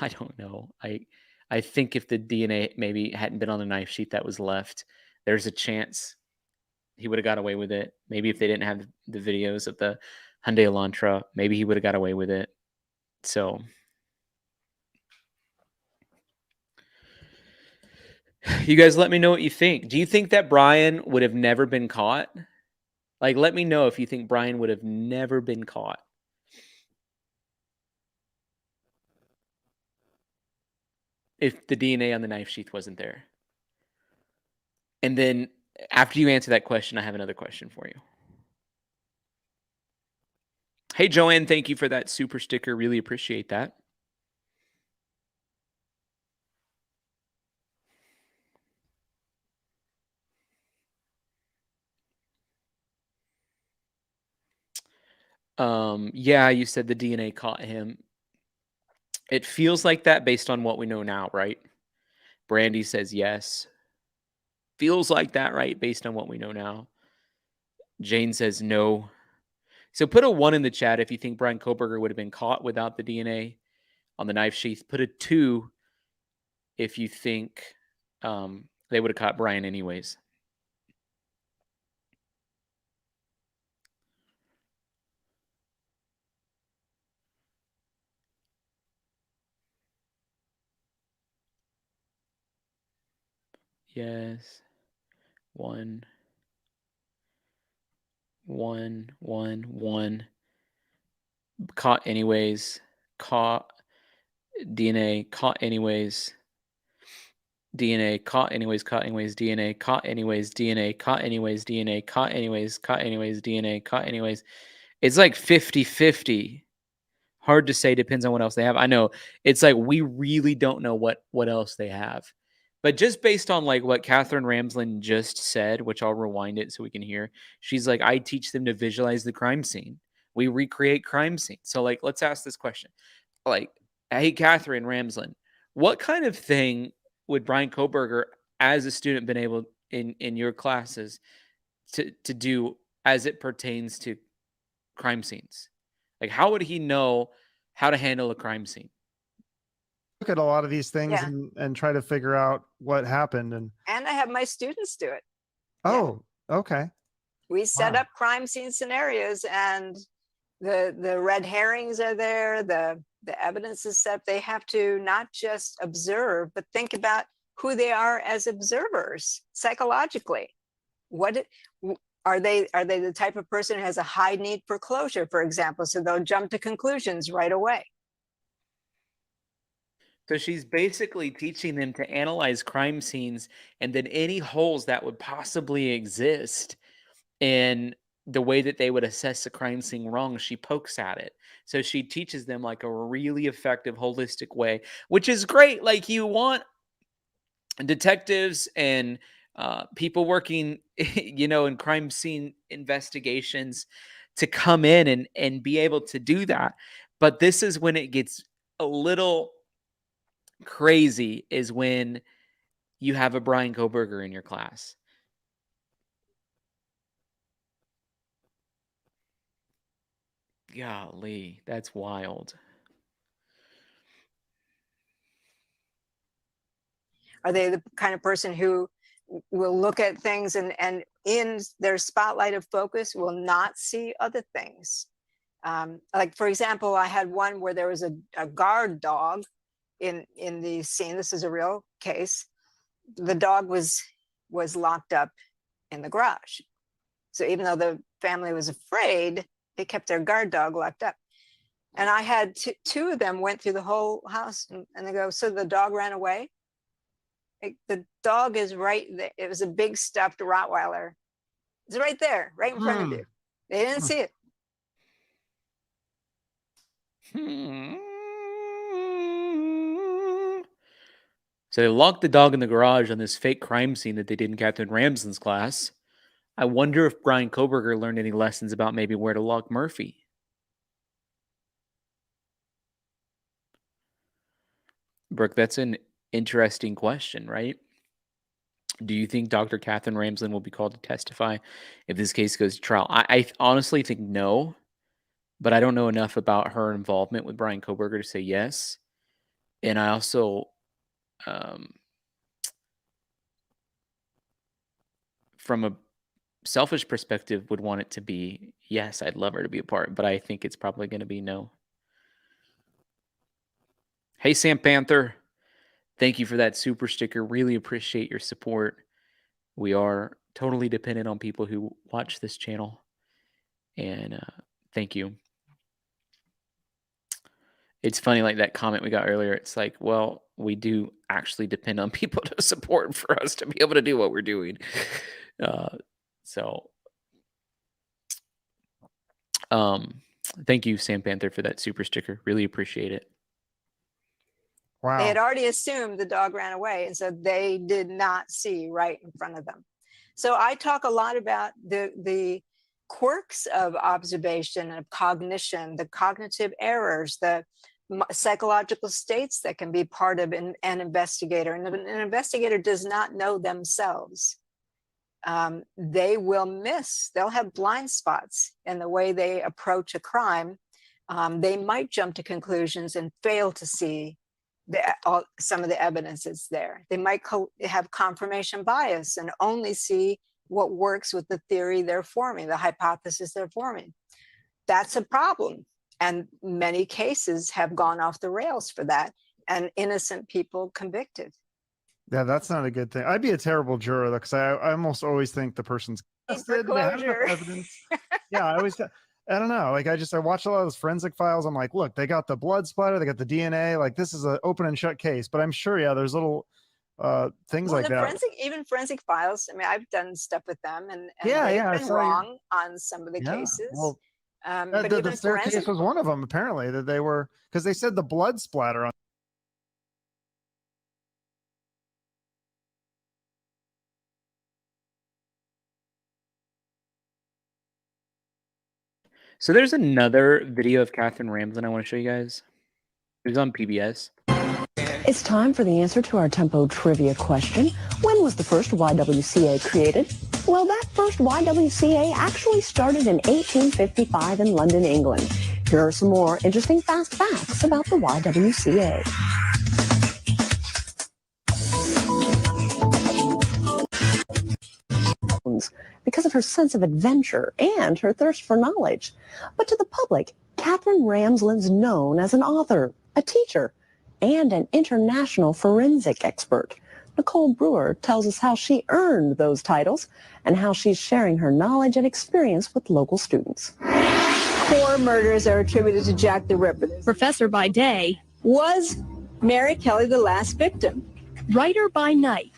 I don't know. I think if the DNA maybe hadn't been on the knife sheath that was left, there's a chance he would have got away with it. Maybe if they didn't have the videos of the Hyundai Elantra, maybe he would have got away with it. So you guys let me know what you think. Do you think that Bryan would have never been caught? Like, let me know if you think Bryan would have never been caught. If the DNA on the knife sheath wasn't there. And then after you answer that question, I have another question for you. Hey, Joanne, thank you for that super sticker. Really appreciate that. Yeah, you said the DNA caught him. It feels like that based on what we know now, right? Brandy says yes. Feels like that, right? Based on what we know now. Jane says no. So put a 1 in the chat if you think Bryan Kohberger would have been caught without the DNA on the knife sheath. Put a 2 if you think they would have caught Bryan anyways. Yes. 1, 1, 1, 1. Caught anyways. Caught DNA. Caught anyways. DNA. Caught anyways. Caught anyways. DNA. Caught anyways. DNA. Caught anyways. DNA. Caught anyways. Caught anyways. DNA. Caught anyways. It's like 50-50. Hard to say. Depends on what else they have. I know. It's like we really don't know what else they have. But just based on like what Catherine Ramsland just said, which I'll rewind it so we can hear, she's like, I teach them to visualize the crime scene. We recreate crime scenes. So like, let's ask this question. Like, hey, Catherine Ramsland, what kind of thing would Bryan Kohberger as a student been able in your classes to do as it pertains to crime scenes? Like, how would he know how to handle a crime scene? Look at a lot of these things Yeah. and try to figure out what happened. And And I have my students do it. oh, okay. We set Wow. up crime scene scenarios, and the red herrings are there, the evidence is set. They have to not just observe, but think about who they are as observers psychologically. Are they the type of person who has a high need for closure, for example, so they'll jump to conclusions right away? So she's basically teaching them to analyze crime scenes and then any holes that would possibly exist in the way that they would assess a crime scene wrong, she pokes at it. So she teaches them like a really effective, holistic way, which is great. Like you want detectives and people working, in crime scene investigations to come in and be able to do that. But this is when it gets a little crazy, is when you have a Bryan Kohberger in your class. Golly, that's wild. Are they the kind of person who will look at things and in their spotlight of focus will not see other things? Like, for example, I had one where there was a guard dog in the scene. This is a real case. The dog was locked up in the garage. So even though the family was afraid, they kept their guard dog locked up. And I had two of them went through the whole house, and they go, so the dog ran away? The dog is right there. It was a big stuffed Rottweiler. It's right there, right in front of you. They didn't see it. So they locked the dog in the garage on this fake crime scene that they did in Captain Ramsden's class. I wonder if Bryan Kohberger learned any lessons about maybe where to lock Murphy. Brooke, that's an interesting question, right? Do you think Dr. Catherine Ramsden will be called to testify if this case goes to trial? I honestly think no, but I don't know enough about her involvement with Bryan Kohberger to say yes. And I also, from a selfish perspective, would want it to be yes. I'd love her to be a part, but I think it's probably going to be no. Hey, Sam Panther. Thank you for that super sticker. Really appreciate your support. We are totally dependent on people who watch this channel. And thank you. It's funny, like that comment we got earlier. It's like, well, we do actually depend on people to support for us to be able to do what we're doing. Thank you, Sam Panther, for that super sticker. Really appreciate it. Wow. They had already assumed the dog ran away, and so they did not see right in front of them. So I talk a lot about the quirks of observation and of cognition, the cognitive errors, the psychological states that can be part of an investigator. And an investigator does not know themselves. They will miss, they'll have blind spots in the way they approach a crime. They might jump to conclusions and fail to see some of the evidence that's there. They might have confirmation bias and only see what works with the theory they're forming, the hypothesis they're forming. That's a problem. And many cases have gone off the rails for that, and innocent people convicted. Yeah, that's not a good thing. I'd be a terrible juror, though, because I almost always think the person's For they have enough closure. evidence. Yeah, I don't know. Like I watch a lot of those forensic files. I'm like, look, they got the blood splatter, they got the DNA. Like this is an open and shut case. But I'm sure, yeah, there's little things like that. Even forensic files. I mean, I've done stuff with them, and Yeah, they've been wrong on some of the cases. Well, but the even staircase forensic was one of them, apparently, that they were, because they said the blood splatter on. So there's another video of Catherine Ramsden I want to show you guys. It was on PBS. It's time for the answer to our Tempo trivia question. When was the first YWCA created? Well, that first YWCA actually started in 1855 in London, England. Here are some more interesting fast facts about the YWCA. Because of her sense of adventure and her thirst for knowledge. But to the public, Catherine Ramsden's known as an author, a teacher, and an international forensic expert. Nicole Brewer tells us how she earned those titles and how she's sharing her knowledge and experience with local students. 4 murders are attributed to Jack the Ripper. Professor by day, Was Mary Kelly the last victim? writer by night.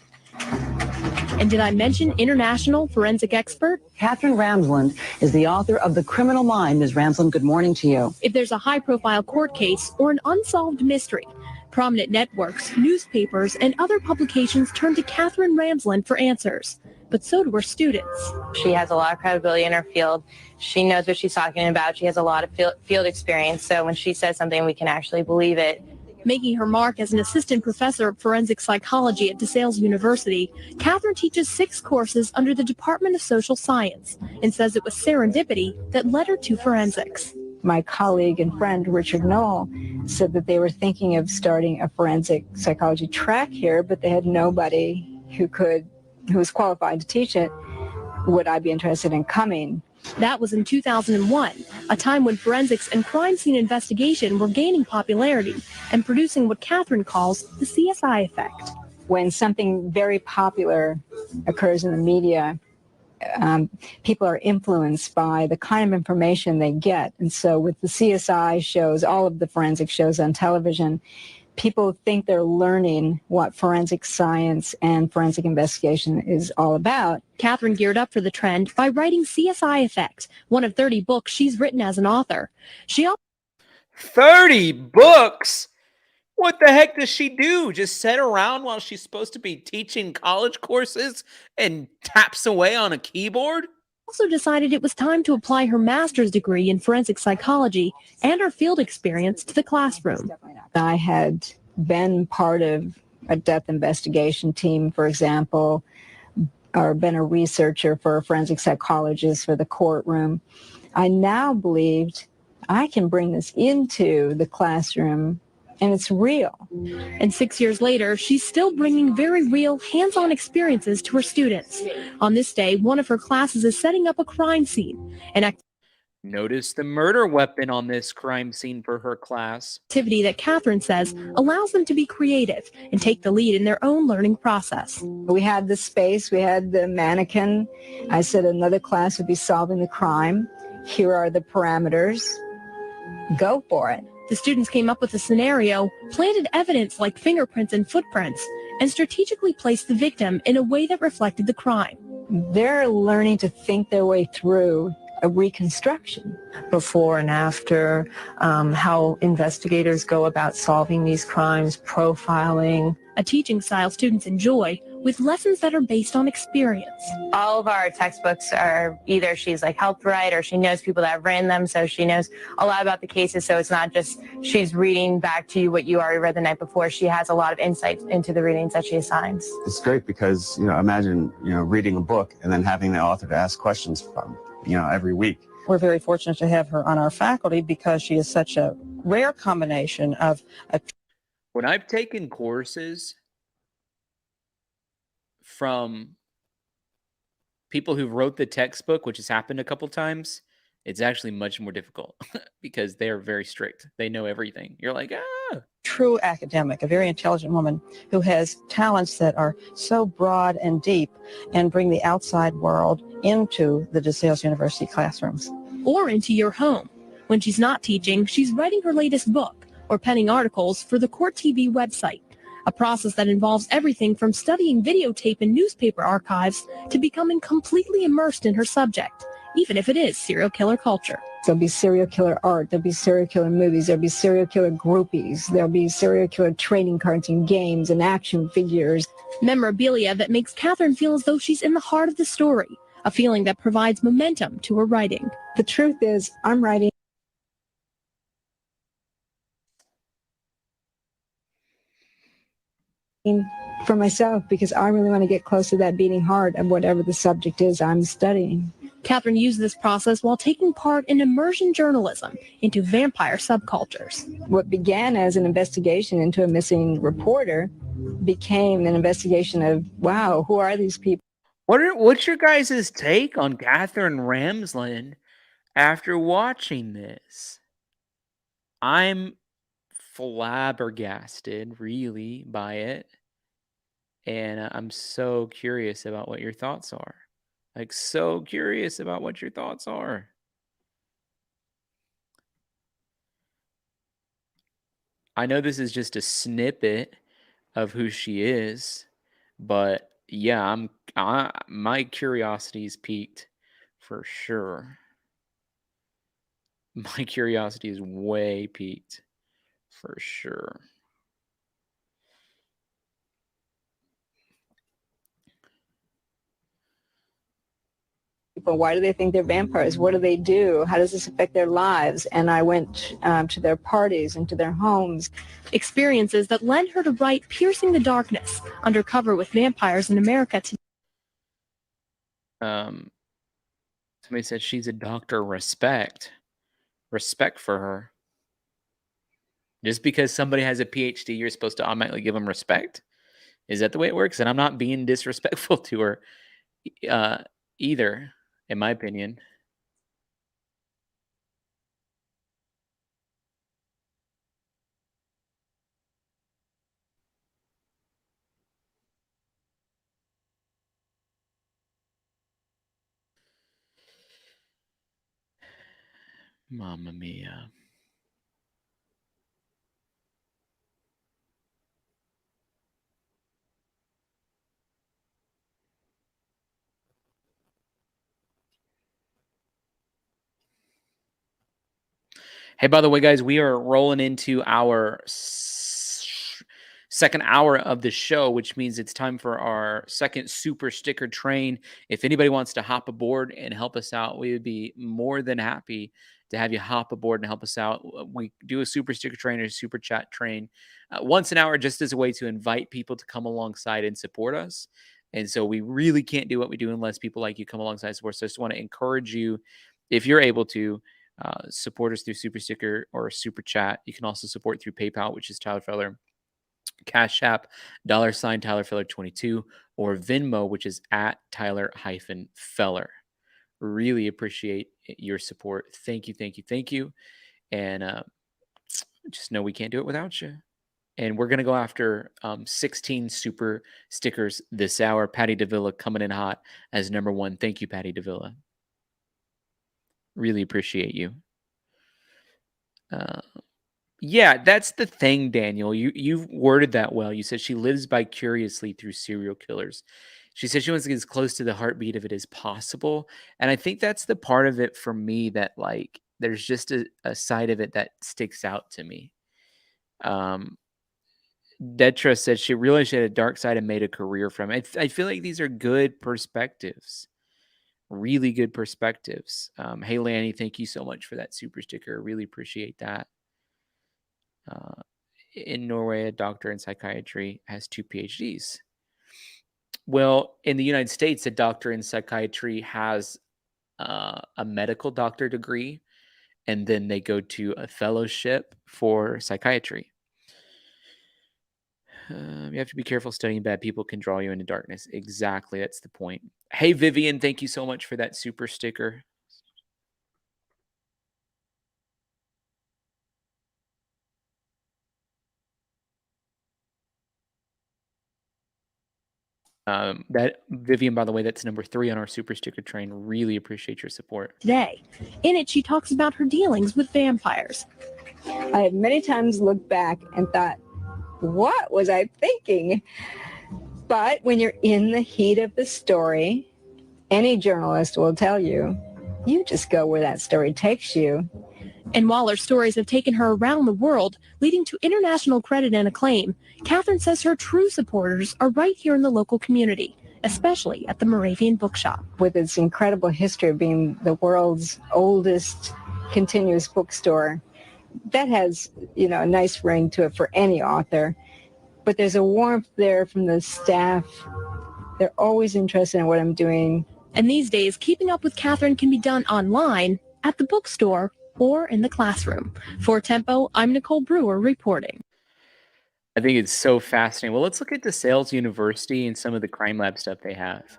And did I mention international forensic expert? Catherine Ramsden is the author of The Criminal Mind. Ms. Ramsden, good morning to you. If there's a high-profile court case or an unsolved mystery, prominent networks, newspapers, and other publications turn to Catherine Ramsden for answers. But so do her students. She has a lot of credibility in her field. She knows what she's talking about. She has a lot of field experience. So when she says something, we can actually believe it. Making her mark as an assistant professor of forensic psychology at DeSales University, Catherine teaches 6 courses under the Department of Social Science and says it was serendipity that led her to forensics. My colleague and friend Richard Knoll said that they were thinking of starting a forensic psychology track here, but they had nobody who was qualified to teach it. Would I be interested in coming? That was in 2001, a time when forensics and crime scene investigation were gaining popularity and producing what Catherine calls the CSI effect. When something very popular occurs in the media, people are influenced by the kind of information they get. And so with the CSI shows, all of the forensic shows on television, people think they're learning what forensic science and forensic investigation is all about. Catherine geared up for the trend by writing CSI Effect, one of 30 books she's written as an author. She also 30 books? What the heck does she do? Just sit around while she's supposed to be teaching college courses and taps away on a keyboard? decided it was time to apply her master's degree in forensic psychology and her field experience to the classroom. I had been part of a death investigation team, for example, or been a researcher for a forensic psychologist for the courtroom. I now believed I can bring this into the classroom, and it's real. And 6 years later, she's still bringing very real, hands-on experiences to her students. On this day, one of her classes is setting up a crime scene, an Notice the murder weapon on this crime scene for her class. activity that Catherine says allows them to be creative and take the lead in their own learning process. We had the space, we had the mannequin. I said another class would be solving the crime. Here are the parameters. Go for it. The students came up with a scenario, planted evidence like fingerprints and footprints, and strategically placed the victim in a way that reflected the crime. They're learning to think their way through a reconstruction. Before and after, how investigators go about solving these crimes, profiling. A teaching style students enjoy, with lessons that are based on experience. All of our textbooks are either she's like helped write or she knows people that have written them, so she knows a lot about the cases. So it's not just she's reading back to you what you already read the night before. She has a lot of insight into the readings that she assigns. It's great because, imagine, reading a book and then having the author to ask questions from, every week. We're very fortunate to have her on our faculty because she is such a rare combination of a... When I've taken courses from people who wrote the textbook, which has happened a couple times, it's actually much more difficult because they're very strict. They know everything. You're like, true academic, a very intelligent woman who has talents that are so broad and deep and bring the outside world into the DeSales University classrooms. Or into your home. When she's not teaching, she's writing her latest book or penning articles for the Court TV website, a process that involves everything from studying videotape and newspaper archives to becoming completely immersed in her subject, even if it is serial killer culture. There'll be serial killer art, there'll be serial killer movies, there'll be serial killer groupies, there'll be serial killer trading cards and games and action figures. Memorabilia that makes Catherine feel as though she's in the heart of the story, a feeling that provides momentum to her writing. The truth is, I'm writing for myself because I really want to get close to that beating heart of whatever the subject is I'm studying. Catherine used this process while taking part in immersion journalism into vampire subcultures. What began as an investigation into a missing reporter became an investigation of, wow, who are these people? what's your guys' take on Catherine Ramsland after watching this? I'm flabbergasted, really, by it. And I'm so curious about what your thoughts are. Like, so curious about what your thoughts are. I know this is just a snippet of who she is, but yeah, my curiosity's piqued for sure. My curiosity is way piqued for sure. Why do they think they're vampires? What do they do? How does this affect their lives? And I went to their parties and to their homes. Experiences that led her to write Piercing the Darkness, Undercover with Vampires in America Today. Somebody said she's a doctor. Respect for her. Just because somebody has a PhD, you're supposed to automatically give them respect? Is that the way it works? And I'm not being disrespectful to her either, in my opinion. Mamma mia. Hey, by the way, guys, we are rolling into our second hour of the show, which means it's time for our second super sticker train. If anybody wants to hop aboard and help us out, we would be more than happy to have you hop aboard and help us out. We do a super sticker train or a super chat train once an hour just as a way to invite people to come alongside and support us. And so we really can't do what we do unless people like you come alongside and support. So I just want to encourage you, if you're able to, support us through Super Sticker or Super Chat. You can also support through PayPal, which is Tyler Feller, Cash App, $ Tyler Feller 22, or Venmo, which is at Tyler-Feller. Really appreciate your support. Thank you, thank you, thank you. And just know we can't do it without you. And we're going to go after 16 super stickers this hour. Patty Davila coming in hot as number one. Thank you, Patty Davila. Really appreciate you. Yeah, that's the thing, Daniel. You've worded that well. You said she lives vicariously through serial killers. She said she wants to get as close to the heartbeat of it as possible. And I think that's the part of it for me that, like, there's just a side of it that sticks out to me. Detra said she realized she had a dark side and made a career from it. I feel like these are good perspectives. Really good perspectives. Hey, Lanny, thank you so much for that super sticker. Really appreciate that. In Norway, a doctor in psychiatry has 2 PhDs. Well, in the United States, a doctor in psychiatry has a medical doctor degree, and then they go to a fellowship for psychiatry. You have to be careful studying bad people can draw you into darkness. Exactly. That's the point. Hey, Vivian, thank you so much for that super sticker. That Vivian, by the way, that's number 3 on our super sticker train. Really appreciate your support. Today, in it, she talks about her dealings with vampires. I have many times looked back and thought, what was I thinking? But when you're in the heat of the story, any journalist will tell you, you just go where that story takes you. And while her stories have taken her around the world, leading to international credit and acclaim, Catherine says her true supporters are right here in the local community, especially at the Moravian Bookshop. With its incredible history of being the world's oldest continuous bookstore, that has, a nice ring to it for any author. But there's a warmth there from the staff. They're always interested in what I'm doing. And these days, keeping up with Catherine can be done online, at the bookstore, or in the classroom. For Tempo, I'm Nicole Brewer reporting. I think it's so fascinating. Well, let's look at DeSales University and some of the crime lab stuff they have.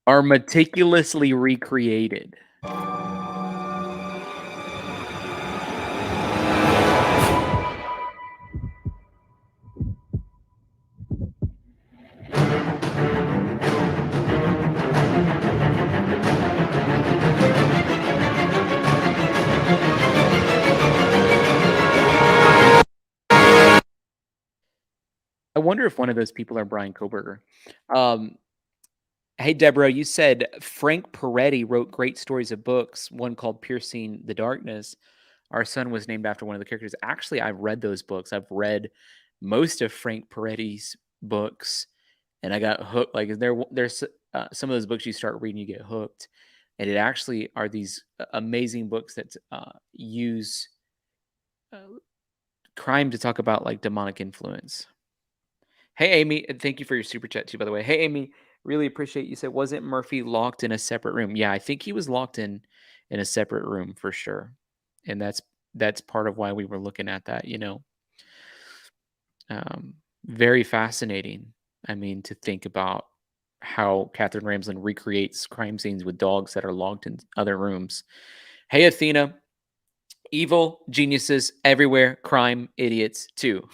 Are meticulously recreated. I wonder if one of those people are Bryan Kohberger. Hey, Deborah, you said Frank Peretti wrote great stories of books, one called Piercing the Darkness. Our son was named after one of the characters. Actually, I've read those books. I've read most of Frank Peretti's books, and I got hooked. Like there's some of those books you start reading, you get hooked. And it actually are these amazing books that use crime to talk about like demonic influence. Hey, Amy, and thank you for your super chat too, by the way. Hey, Amy, really appreciate you said, wasn't Murphy locked in a separate room? Yeah, I think he was locked in a separate room for sure. And that's part of why we were looking at that, Very fascinating. I mean, to think about how Catherine Ramsland recreates crime scenes with dogs that are locked in other rooms. Hey, Athena, evil geniuses everywhere, crime idiots too.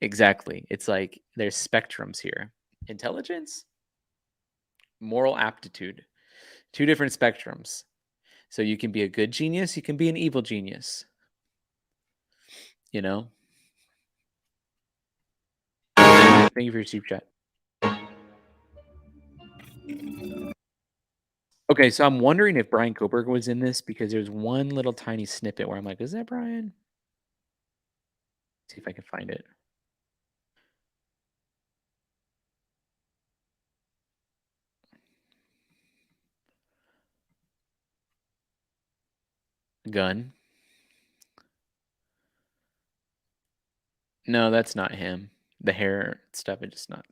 Exactly. It's like there's spectrums here. Intelligence, moral aptitude, two different spectrums. So you can be a good genius, you can be an evil genius. You know? Thank you for your super chat. Okay, so I'm wondering if Bryan Kohberger was in this because there's one little tiny snippet where I'm like, is that Bryan? See if I can find it. Gun. No, that's not him. The hair stuff, it's not.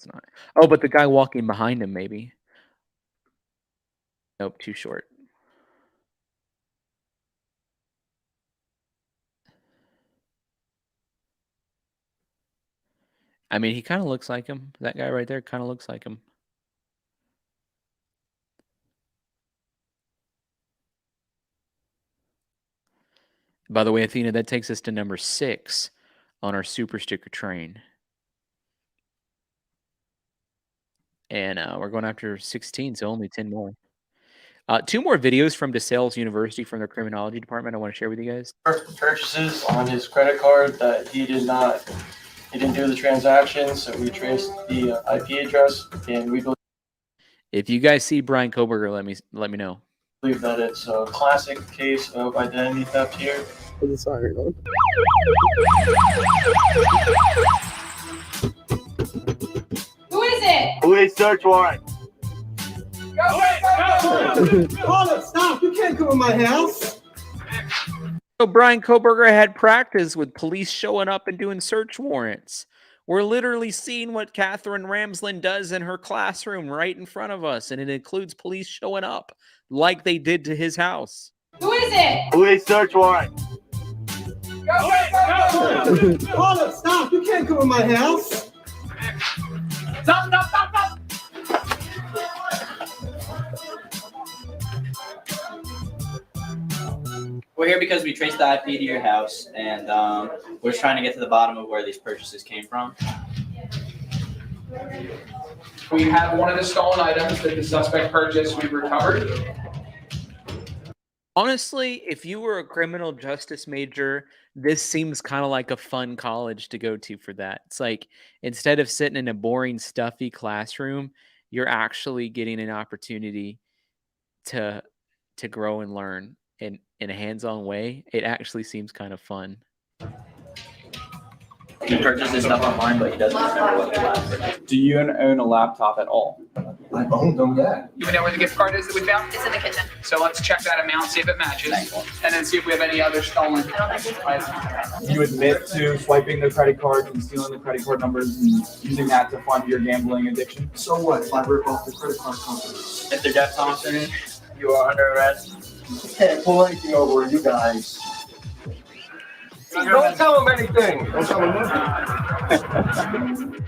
Oh, but the guy walking behind him, maybe. Nope, too short. I mean, he kind of looks like him. That guy right there kind of looks like him. By the way, Athena, that takes us to number 6 on our super sticker train. And we're going after 16, so only 10 more. 2 more videos from DeSales University from their criminology department I want to share with you guys. Purchases on his credit card that he didn't do the transaction, so we traced the IP address, and we If you guys see Bryan Kohberger, let me know. believe that it's a classic case of identity theft here. Sorry. Who is it? Police search warrant. Hold up, stop. You can't come in my house. So Bryan Kohberger had practice with police showing up and doing search warrants. We're literally seeing what Catherine Ramsland does in her classroom right in front of us, and it includes police showing up like they did to his house. Who is it? Police search warrant. Hold up, stop. You can't come in my house. Stop. We're here because we traced the IP to your house, and we're just trying to get to the bottom of where these purchases came from. We have one of the stolen items that the suspect purchased. We recovered. Honestly, if you were a criminal justice major, this seems kind of like a fun college to go to for that. It's like instead of sitting in a boring, stuffy classroom, you're actually getting an opportunity to grow and learn in a hands-on way. It actually seems kind of fun. He purchased this stuff online, but he doesn't remember what the last purchase. Do you own a laptop at all? I owned them, yeah. You know where the gift card is that we found? It's in the kitchen. So let's check that amount, see if it matches, and then see if we have any other stolen items. You admit to swiping the credit card and stealing the credit card numbers and using that to fund your gambling addiction? So what if I rip off the credit card company? Mr. Jeff Thompson, you are under arrest. You can't pull anything over you guys. Don't tell him anything. Don't tell him nothing.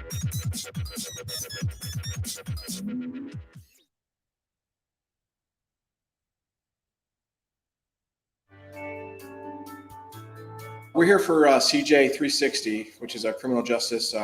We're here for CJ 360, which is a criminal justice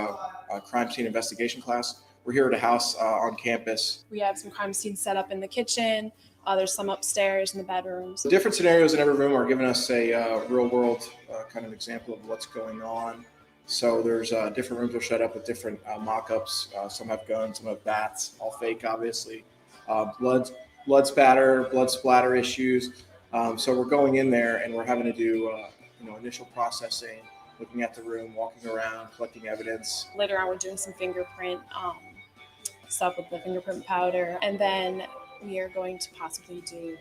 crime scene investigation class. We're here at a house on campus. We have some crime scenes set up in the kitchen. There's some upstairs in the bedrooms. The different scenarios in every room are giving us a real world kind of example of what's going on. So there's different rooms are set up with different mock-ups. Some have guns, some have bats, all fake, obviously. Blood splatter issues. So we're going in there and we're having to do initial processing, looking at the room, walking around, collecting evidence. Later on, we're doing some fingerprint stuff with the fingerprint powder, and then we are going to possibly do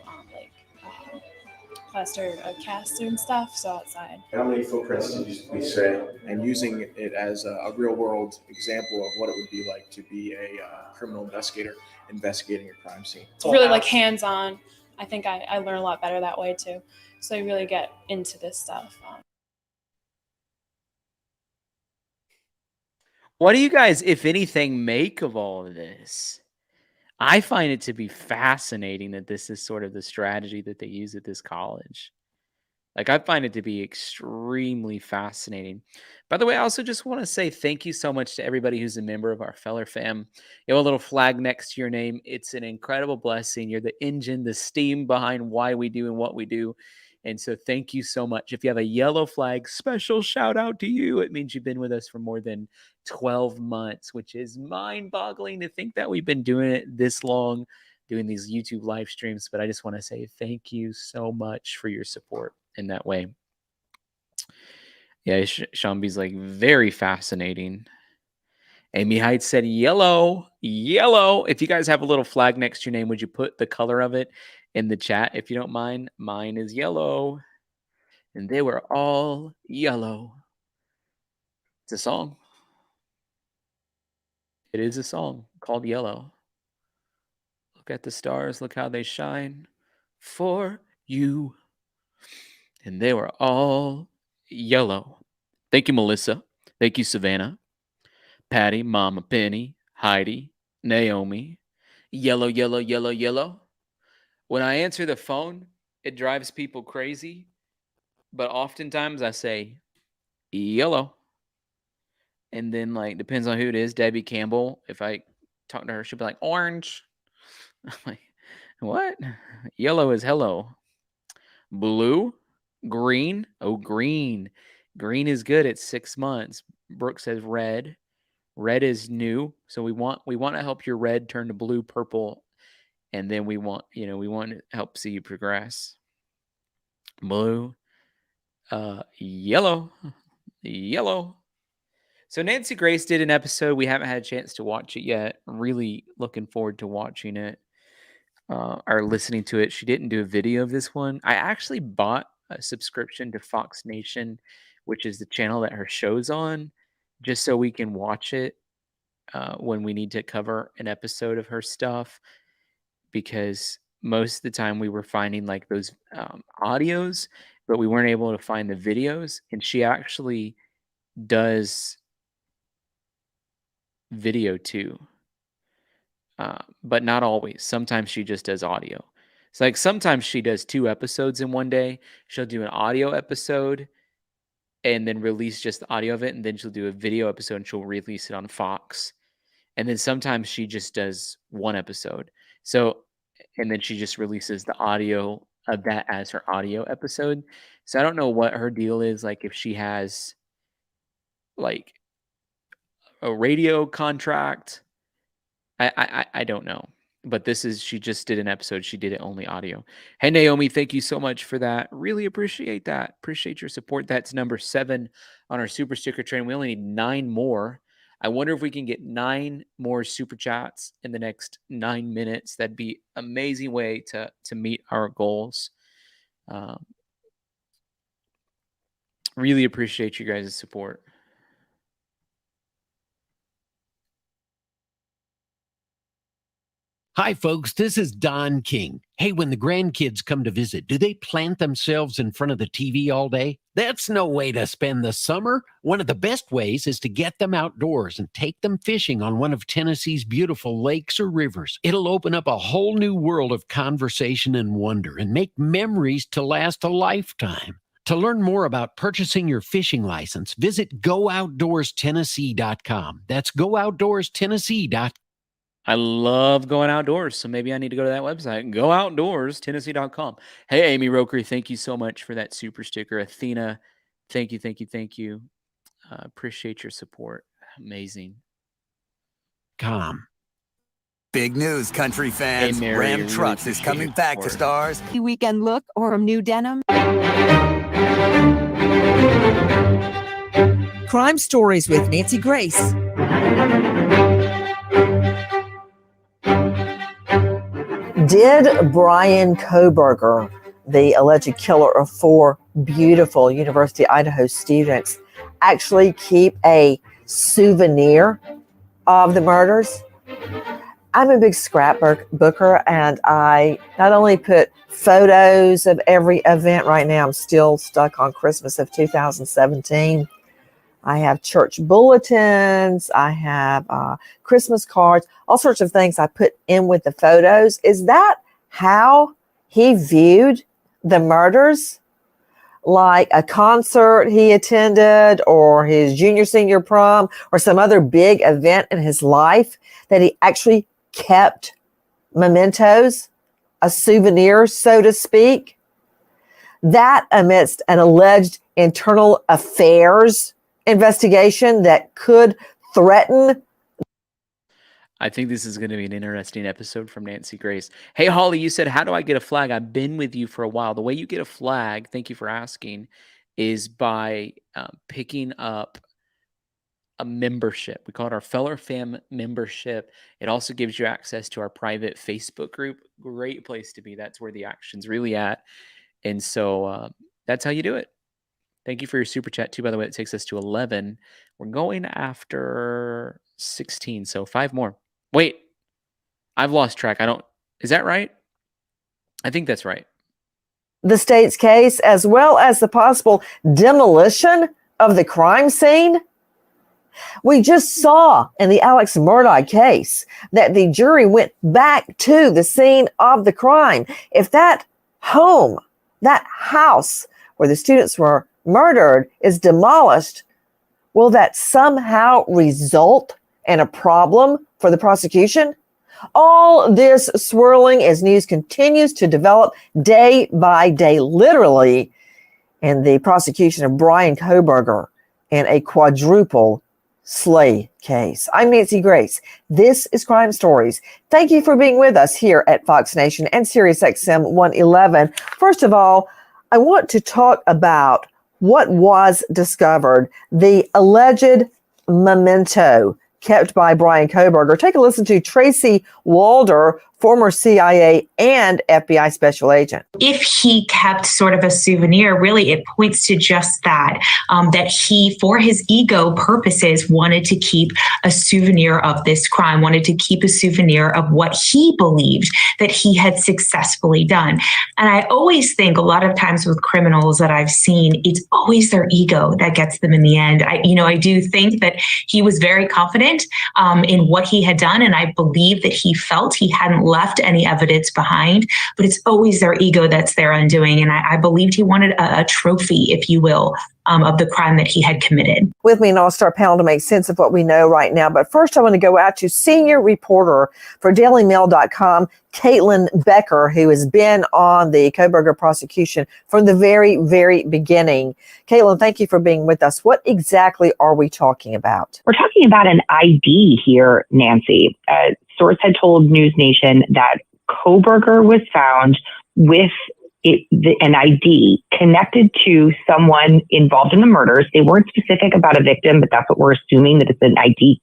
plaster casts and stuff, so outside. How many footprints did we say? And using it as a real world example of what it would be like to be a criminal investigator investigating a crime scene. It's really like hands-on. I think I learn a lot better that way too. So I really get into this stuff. What do you guys, if anything, make of all of this? I find it to be fascinating that this is sort of the strategy that they use at this college. Like, I find it to be extremely fascinating. By the way, I also just want to say thank you so much to everybody who's a member of our Feller fam. You have a little flag next to your name. It's an incredible blessing. You're the engine, the steam behind why we do and what we do. And so thank you so much. If you have a yellow flag, special shout out to you. It means you've been with us for more than 12 months, which is mind boggling to think that we've been doing it this long, doing these YouTube live streams. But I just want to say thank you so much for your support in that way. Yeah, Sean B's like, very fascinating. Amy Hyde said yellow, yellow. If you guys have a little flag next to your name, would you put the color of it in the chat if you don't mind? Mine is yellow. And they were all yellow. It's a song. It is a song called Yellow. Look at the stars, look how they shine for you. And they were all yellow. Thank you, Melissa. Thank you, Savannah. Patty, Mama Penny, Heidi, Naomi. Yellow, yellow, yellow, yellow. When I answer the phone, it drives people crazy. But oftentimes I say, yellow. And then, like, depends on who it is. Debbie Campbell, if I talk to her, she'll be like, orange. I'm like, what? Yellow is hello. Blue, green. Oh, green. Green is good at 6 months. Brooke says red. Red is new. So we want to help your red turn to blue, purple, and then we want to help see you progress. Blue, yellow, yellow. So Nancy Grace did an episode. We haven't had a chance to watch it yet. Really looking forward to watching it or listening to it. She didn't do a video of this one. I actually bought a subscription to Fox Nation, which is the channel that her show's on, just so we can watch it when we need to cover an episode of her stuff. Because most of the time we were finding like those audios, but we weren't able to find the videos. And she actually does video too, but not always. Sometimes she just does audio. It's like sometimes she does 2 episodes in one day. She'll do an audio episode and then release just the audio of it, and then she'll do a video episode and she'll release it on Fox. And then sometimes she just does 1 episode. So, and then she just releases the audio of that as her audio episode. So I don't know what her deal is, like if she has like a radio contract. I don't know. But she just did an episode. She did it only audio. Hey, Naomi, thank you so much for that. Really appreciate that. Appreciate your support. That's number 7 on our super sticker train. We only need 9 more. I wonder if we can get 9 more super chats in the next 9 minutes. That'd be an amazing way to meet our goals. Really appreciate you guys' support. Hi, folks. This is Don King. Hey, when the grandkids come to visit, do they plant themselves in front of the TV all day? That's no way to spend the summer. One of the best ways is to get them outdoors and take them fishing on one of Tennessee's beautiful lakes or rivers. It'll open up a whole new world of conversation and wonder and make memories to last a lifetime. To learn more about purchasing your fishing license, visit GoOutdoorsTennessee.com. That's GoOutdoorsTennessee.com. I love going outdoors, so maybe I need to go to that website, GoOutdoorsTennessee.com. Hey, Amy Roker, thank you so much for that super sticker. Athena, thank you, thank you, thank you. Appreciate your support. Amazing. Big news, country fans. Hey, Mary, Ram really Trucks is appreciate coming your back to support. stars. Weekend look or a new denim? Crime Stories with Nancy Grace. Did Bryan Kohberger, the alleged killer of 4 beautiful University of Idaho students, actually keep a souvenir of the murders? I'm a big scrapbooker, and I not only put photos of every event. Right now I'm still stuck on Christmas of 2017. I have church bulletins. I have Christmas cards, all sorts of things I put in with the photos. Is that how he viewed the murders? Like a concert he attended, or his junior senior prom, or some other big event in his life, that he actually kept mementos, a souvenir, so to speak? That amidst an alleged internal affairs investigation that could threaten. I think this is going to be an interesting episode from Nancy Grace. Hey, Holly, you said, how do I get a flag? I've been with you for a while. The way you get a flag, thank you for asking, is by picking up a membership. We call it our Feller Fam membership. It also gives you access to our private Facebook group. Great place to be. That's where the action's really at. And so that's how you do it. Thank you for your super chat, too, by the way. It takes us to 11. We're going after 16, so 5 more. Wait, I've lost track. Is that right? I think that's right. The state's case, as well as the possible demolition of the crime scene. We just saw in the Alex Murdaugh case that the jury went back to the scene of the crime. If that home, that house where the students were murdered is demolished, will that somehow result in a problem for the prosecution? All this swirling as news continues to develop day by day, literally, in the prosecution of Bryan Kohberger in a quadruple slay case. I'm Nancy Grace. This is Crime Stories. Thank you for being with us here at Fox Nation and SiriusXM 111. First of all, I want to talk about what was discovered, the alleged memento kept by Bryan Kohberger. Take a listen to Tracy Walder, former CIA and FBI special agent. If he kept sort of a souvenir, really it points to just that, that he, for his ego purposes, wanted to keep a souvenir of this crime, wanted to keep a souvenir of what he believed that he had successfully done. And I always think a lot of times with criminals that I've seen, it's always their ego that gets them in the end. I do think that he was very confident in what he had done. And I believe that he felt he hadn't left any evidence behind, but it's always their ego that's their undoing. And I believed he wanted a trophy, if you will, of the crime that he had committed. With me, an all-star panel to make sense of what we know right now. But first, I want to go out to senior reporter for DailyMail.com, Caitlin Becker, who has been on the Kohberger prosecution from the very, very beginning. Caitlin, thank you for being with us. What exactly are we talking about? We're talking about an ID here, Nancy. A source had told News Nation that Kohberger was found with an ID connected to someone involved in the murders. They weren't specific about a victim, but that's what we're assuming, that it's an ID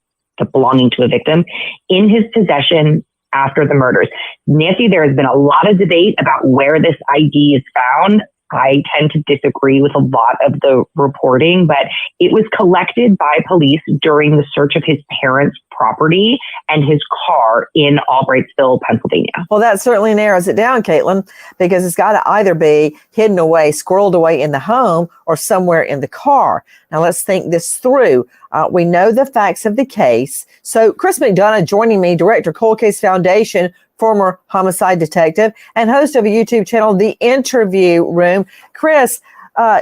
belonging to a victim in his possession after the murders. Nancy, there has been a lot of debate about where this ID is found. I tend to disagree with a lot of the reporting, but it was collected by police during the search of his parents' property and his car in Albrightsville, Pennsylvania. Well, that certainly narrows it down, Caitlin, because it's got to either be hidden away, squirreled away in the home, or somewhere in the car. Now, let's think this through. We know the facts of the case. So Chris McDonough joining me, director, Cold Case Foundation, former homicide detective, and host of a YouTube channel, The Interview Room. Chris,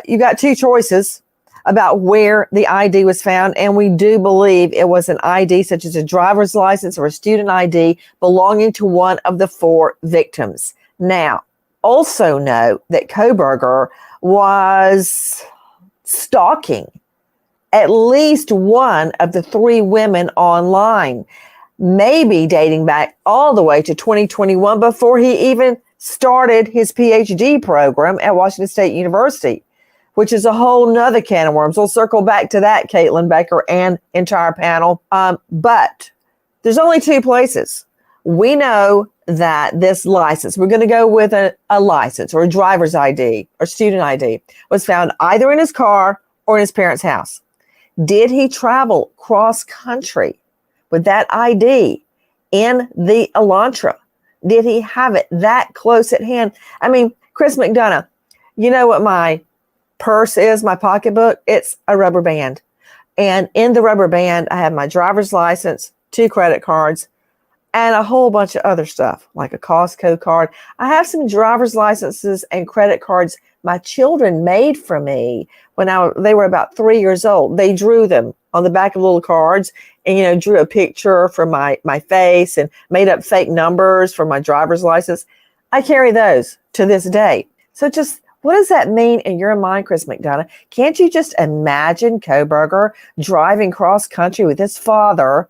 you got two choices about where the ID was found, and we do believe it was an ID such as a driver's license or a student ID belonging to one of the 4 victims. Now, also know that Kohberger was stalking at least one of the 3 women online, maybe dating back all the way to 2021 before he even started his PhD program at Washington State University, which is a whole nother can of worms. We'll circle back to that, Caitlin Becker and entire panel. But there's only 2 places. We know that this license, we're going to go with a license or a driver's ID or student ID, was found either in his car or in his parents' house. Did he travel cross country with that ID in the Elantra? Did he have it that close at hand? I mean, Chris McDonough, you know what my purse is, my pocketbook? It's a rubber band. And in the rubber band, I have my driver's license, 2 credit cards, and a whole bunch of other stuff, like a Costco card. I have some driver's licenses and credit cards my children made for me when they were about 3 years old. They drew them on the back of little cards and, drew a picture for my face and made up fake numbers for my driver's license. I carry those to this day. So just what does that mean in your mind, Chris McDonough? Can't you just imagine Kohberger driving cross country with his father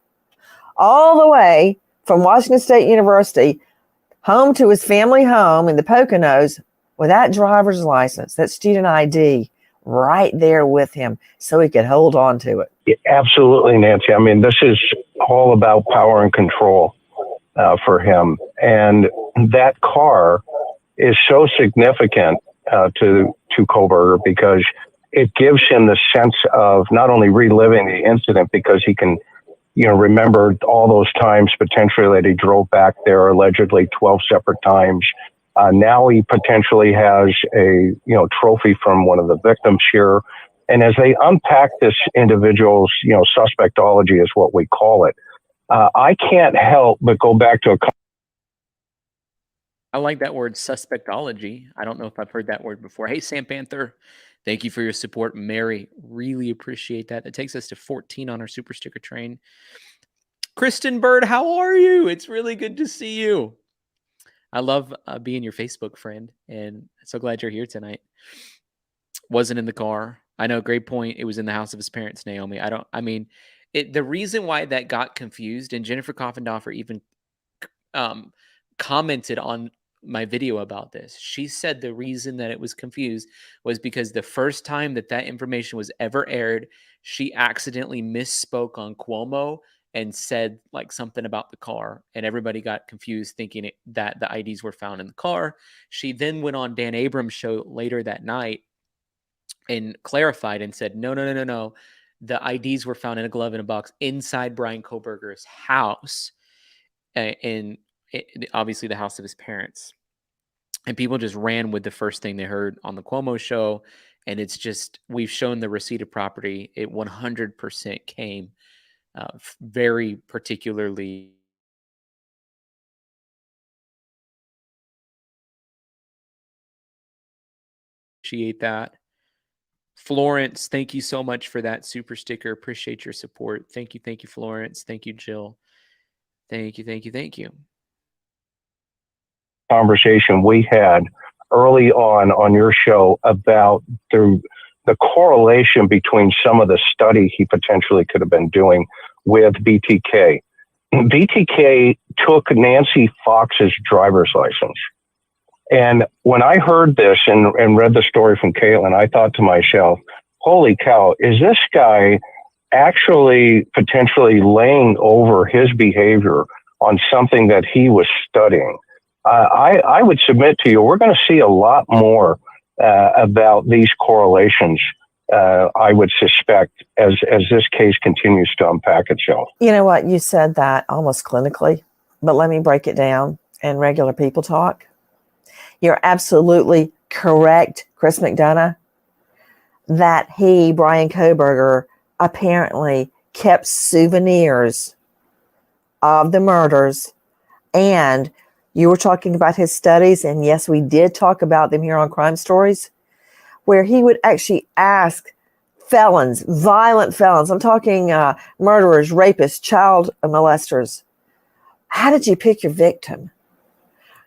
all the way from Washington State University home to his family home in the Poconos with that driver's license, that student ID right there with him so he could hold on to it? Yeah, absolutely, Nancy. I mean, this is all about power and control for him. And that car is so significant to Kohberger because it gives him the sense of not only reliving the incident because he can remember all those times potentially that he drove back there, allegedly 12 separate times. Now he potentially has a, trophy from one of the victims here. And as they unpack this individual's, suspectology is what we call it. I can't help but go back to I like that word, suspectology. I don't know if I've heard that word before. Hey, Sam Panther, thank you for your support. Mary, really appreciate that. That takes us to 14 on our super sticker train. Kristen Bird, how are you? It's really good to see you. I love being your Facebook friend, and so glad you're here tonight. Wasn't in the car. I know, great point. It was in the house of his parents, Naomi. The reason why that got confused, and Jennifer Koffendorfer even commented on my video about this. She said the reason that it was confused was because the first time that information was ever aired, she accidentally misspoke on Cuomo and said like something about the car, and everybody got confused thinking that the IDs were found in the car. She then went on Dan Abrams' show later that night and clarified and said, no. The IDs were found in a glove in a box inside Bryan Kohberger's house, and obviously the house of his parents. And people just ran with the first thing they heard on the Cuomo show. And it's just, we've shown the receipt of property. It 100% came very particularly. Appreciate that. Florence, thank you so much for that super sticker. Appreciate your support. Thank you, Florence. Thank you, Jill. Thank you. Conversation we had early on your show about the correlation between some of the study he potentially could have been doing with BTK. BTK took Nancy Fox's driver's license. And when I heard this and read the story from Caitlin, I thought to myself, holy cow, is this guy actually potentially laying over his behavior on something that he was studying? I would submit to you, we're going to see a lot more about these correlations, I would suspect, as this case continues to unpack itself. You know what? You said that almost clinically, but let me break it down in regular people talk. You're absolutely correct, Chris McDonough, that Bryan Kohberger, apparently kept souvenirs of the murders. And you were talking about his studies, and yes, we did talk about them here on Crime Stories, where he would actually ask felons, violent felons, I'm talking murderers, rapists, child molesters, how did you pick your victim?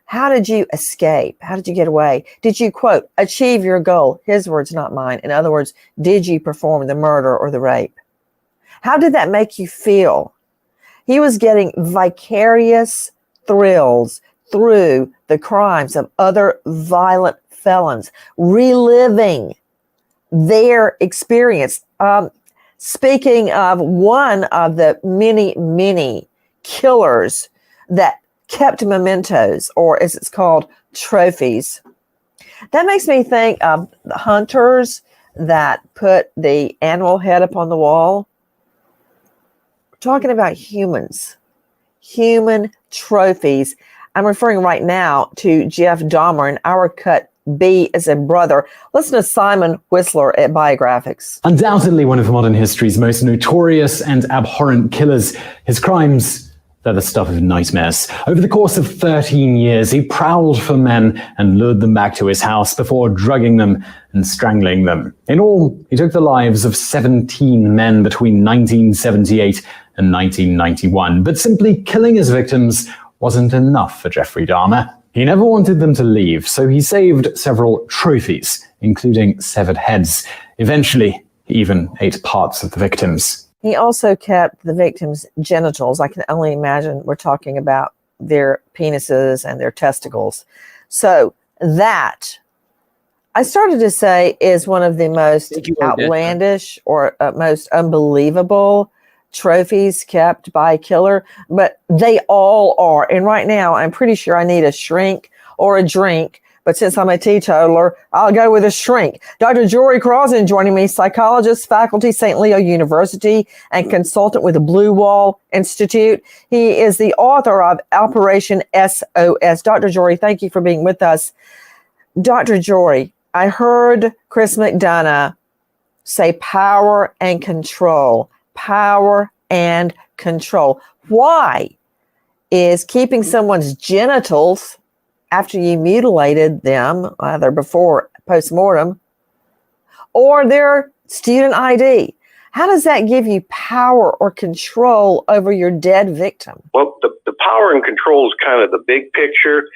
How did you escape? How did you get away? Did you, quote, achieve your goal? His words, not mine. In other words, did you perform the murder or the rape? How did that make you feel? He was getting vicarious thrills through the crimes of other violent felons, reliving their experience. Speaking of one of the many killers that kept mementos, or as it's called, trophies. That makes me think of the hunters that put the animal head up on the wall. We're talking about humans, human trophies. I'm referring right now to Jeff Dahmer, an hour cut B as in brother. Listen to Simon Whistler at Biographics. Undoubtedly one of modern history's most notorious and abhorrent killers. His crimes, they're the stuff of nightmares. Over the course of 13 years, he prowled for men and lured them back to his house before drugging them and strangling them. In all, he took the lives of 17 men between 1978 and 1991. But simply killing his victims wasn't enough for Jeffrey Dahmer. He never wanted them to leave, so he saved several trophies, including severed heads. Eventually, he even ate parts of the victims. He also kept the victims' genitals. I can only imagine we're talking about their penises and their testicles. So that, I started to say, is one of the most outlandish or most unbelievable trophies kept by a killer, but they all are. And right now, I'm pretty sure I need a shrink or a drink. But since I'm a teetotaler, I'll go with a shrink. Dr. Jory Crossan joining me, psychologist, faculty, St. Leo University, and consultant with the Blue Wall Institute. He is the author of Operation SOS. Dr. Jory, thank you for being with us. Dr. Jory, I heard Chris McDonough say power and control. Power and control. Why is keeping someone's genitals after you mutilated them, either before post-mortem or their student ID? How does that give you power or control over your dead victim? Well, the power and control is kind of the big picture.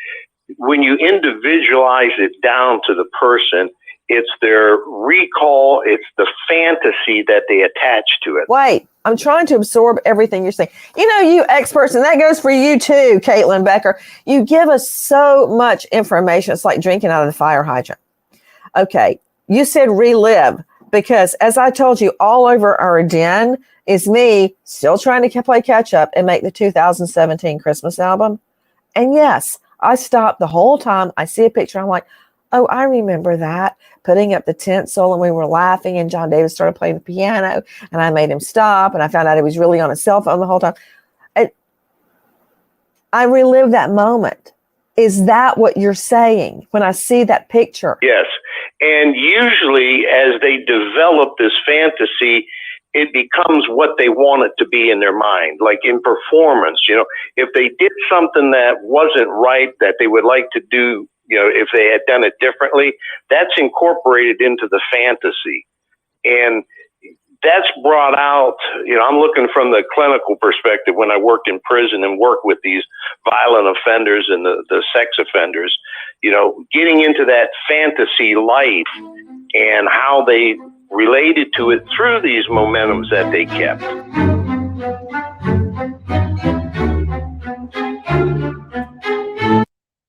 When you individualize it down to the person, it's their recall, it's the fantasy that they attach to it. Wait, I'm trying to absorb everything you're saying. You know, you experts, and that goes for you too, Caitlin Becker. You give us so much information. It's like drinking out of the fire hydrant. Okay, you said relive, because as I told you, all over our den is me still trying to play catch up and make the 2017 Christmas album. And yes, I stopped the whole time. I see a picture. I'm like, oh, I remember that. Putting up the tinsel, and we were laughing, and John Davis started playing the piano, and I made him stop, and I found out he was really on his cell phone the whole time. I relived that moment. Is that what you're saying when I see that picture? Yes. And usually as they develop this fantasy, it becomes what they want it to be in their mind. Like in performance, you know, if they did something that wasn't right, that they would like to do, you know, if they had done it differently, that's incorporated into the fantasy. And that's brought out, you know, I'm looking from the clinical perspective when I worked in prison and worked with these violent offenders and the sex offenders, you know, getting into that fantasy life and how they related to it through these momentums that they kept.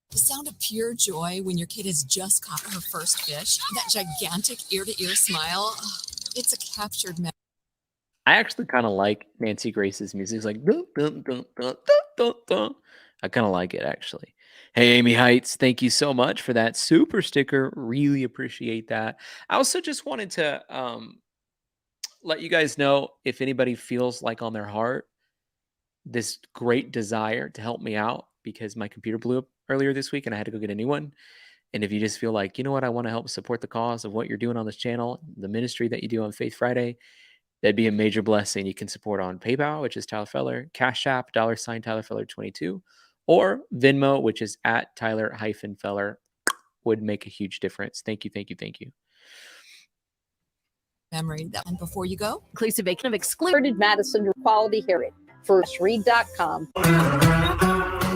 The sound of pure joy when your kid has just caught her first fish, that gigantic ear-to-ear smile, it's a captured memory. I actually kind of like Nancy Grace's music. It's like, dun, dun, dun, dun, dun, dun, dun. I kind of like it, actually. Hey, Amy Heights, thank you so much for that super sticker. Really appreciate that. I also just wanted to let you guys know, if anybody feels like on their heart this great desire to help me out, because my computer blew up earlier this week and I had to go get a new one. And if you just feel like, you know what, I want to help support the cause of what you're doing on this channel, the ministry that you do on Faith Friday, that'd be a major blessing. You can support on PayPal, which is Tyler Feller, Cash App, $ Tyler Feller 22, or Venmo, which is at Tyler-Feller. Would make a huge difference. Thank you, thank you, thank you. Memory. And before you go, Inclusive of excluded Madison quality hearing. Firstread.com.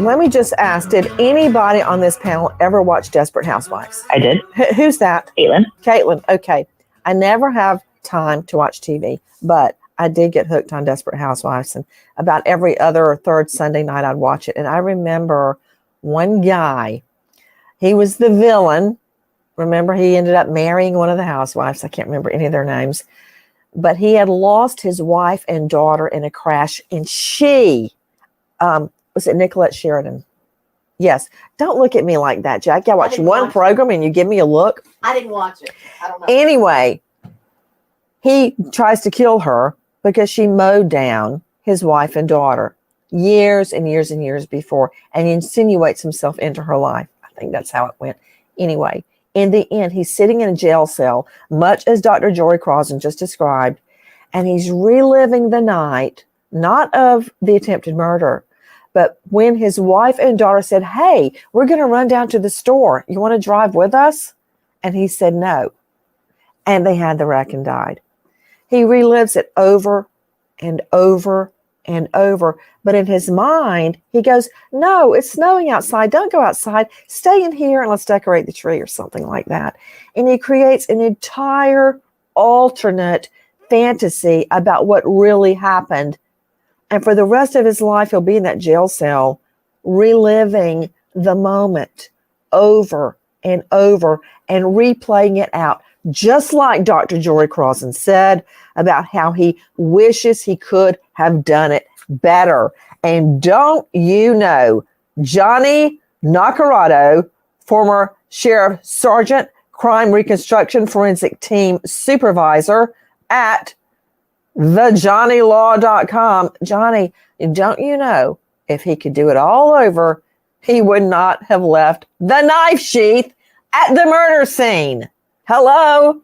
Let me just ask, did anybody on this panel ever watch Desperate Housewives? I did. Who's that? Caitlin. Caitlin, okay. I never have time to watch TV, but I did get hooked on Desperate Housewives, and about every other or third Sunday night I'd watch it. And I remember one guy, he was the villain. Remember, he ended up marrying one of the housewives. I can't remember any of their names. But he had lost his wife and daughter in a crash, and she, was it Nicolette Sheridan? Yes. Don't look at me like that, Jack. I watch one program and you give me a look. I didn't watch it. I don't know. Anyway, he tries to kill her because she mowed down his wife and daughter years and years and years before, and he insinuates himself into her life. I think that's how it went. Anyway, In the end, he's sitting in a jail cell, much as Dr. Jory Crossan just described, and he's reliving the night, not of the attempted murder, but when his wife and daughter said, hey, we're going to run down to the store. You want to drive with us? And he said no. And they had the wreck and died. He relives it over and over and over. But in his mind, he goes, no, it's snowing outside. Don't go outside. Stay in here and let's decorate the tree or something like that. And he creates an entire alternate fantasy about what really happened. And for the rest of his life, he'll be in that jail cell, reliving the moment over and over and replaying it out, just like Dr. Jory Crossan said about how he wishes he could have done it better. And don't you know, Johnny Nacarado, former Sheriff Sergeant, Crime Reconstruction Forensic Team Supervisor at thejohnnylaw.com. Johnny, don't you know, if he could do it all over, he would not have left the knife sheath at the murder scene. Hello,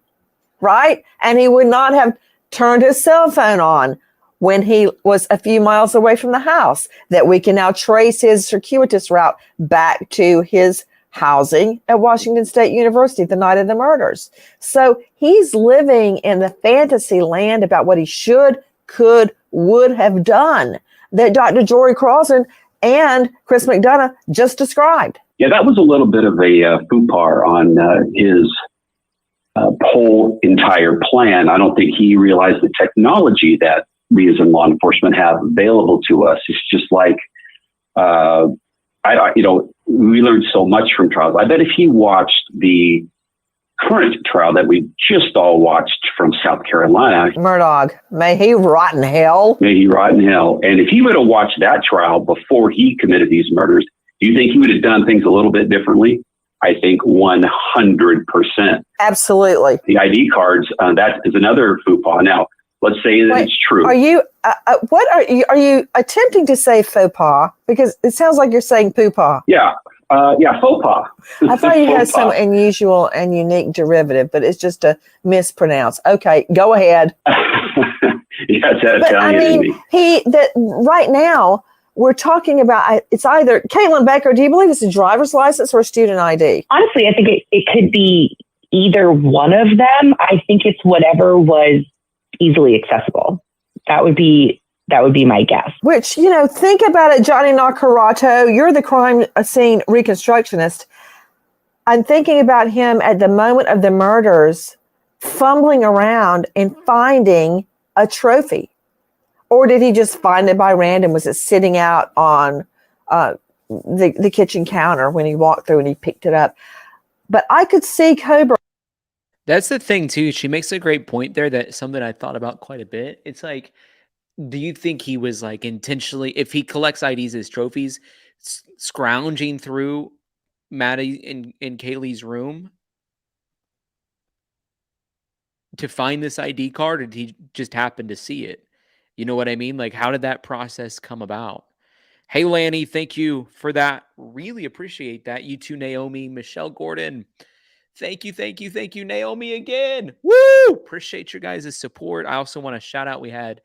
right? And he would not have turned his cell phone on when he was a few miles away from the house, that we can now trace his circuitous route back to his housing at Washington State University the night of the murders. So he's living in the fantasy land about what he should, could, would have done that Dr. Jory Crossan and Chris McDonough just described. Yeah, that was a little bit of a faux-pas on his whole entire plan. I don't think he realized the technology that we as in law enforcement have available to us. It's just like, we learned so much from trials. I bet if he watched the current trial that we just all watched from South Carolina. Murdaugh, may he rot in hell. May he rot in hell. And if he would have watched that trial before he committed these murders, do you think he would have done things a little bit differently? I think 100%. Absolutely. The ID cards, that is another faux pas. Now, let's say that it's true. Are you, are you attempting to say faux pas? Because it sounds like you're saying poo-pas. Yeah. Faux pas. I thought you had some unusual and unique derivative, but it's just a mispronounce. Okay, go ahead. Yes, that's but I mean, right now we're talking about, it's either, Caitlin Baker, do you believe it's a driver's license or a student ID? Honestly, I think it could be either one of them. I think it's whatever was easily accessible. That would be my guess. Which, think about it, Johnny Nacarado. You're the crime scene reconstructionist. I'm thinking about him at the moment of the murders, fumbling around and finding a trophy. Or did he just find it by random? Was it sitting out on the kitchen counter when he walked through and he picked it up? But I could see Kohberger. That's the thing, too. She makes a great point there, that something I thought about quite a bit. It's like, do you think he was like intentionally, if he collects IDs as trophies, scrounging through Maddie and Kaylee's room to find this ID card, or did he just happen to see it? You know what I mean? Like, how did that process come about? Hey, Lanny, thank you for that. Really appreciate that. You too, Naomi, Michelle Gordon. Thank you, Naomi, again. Woo! Appreciate your guys' support. I also want to shout out, we had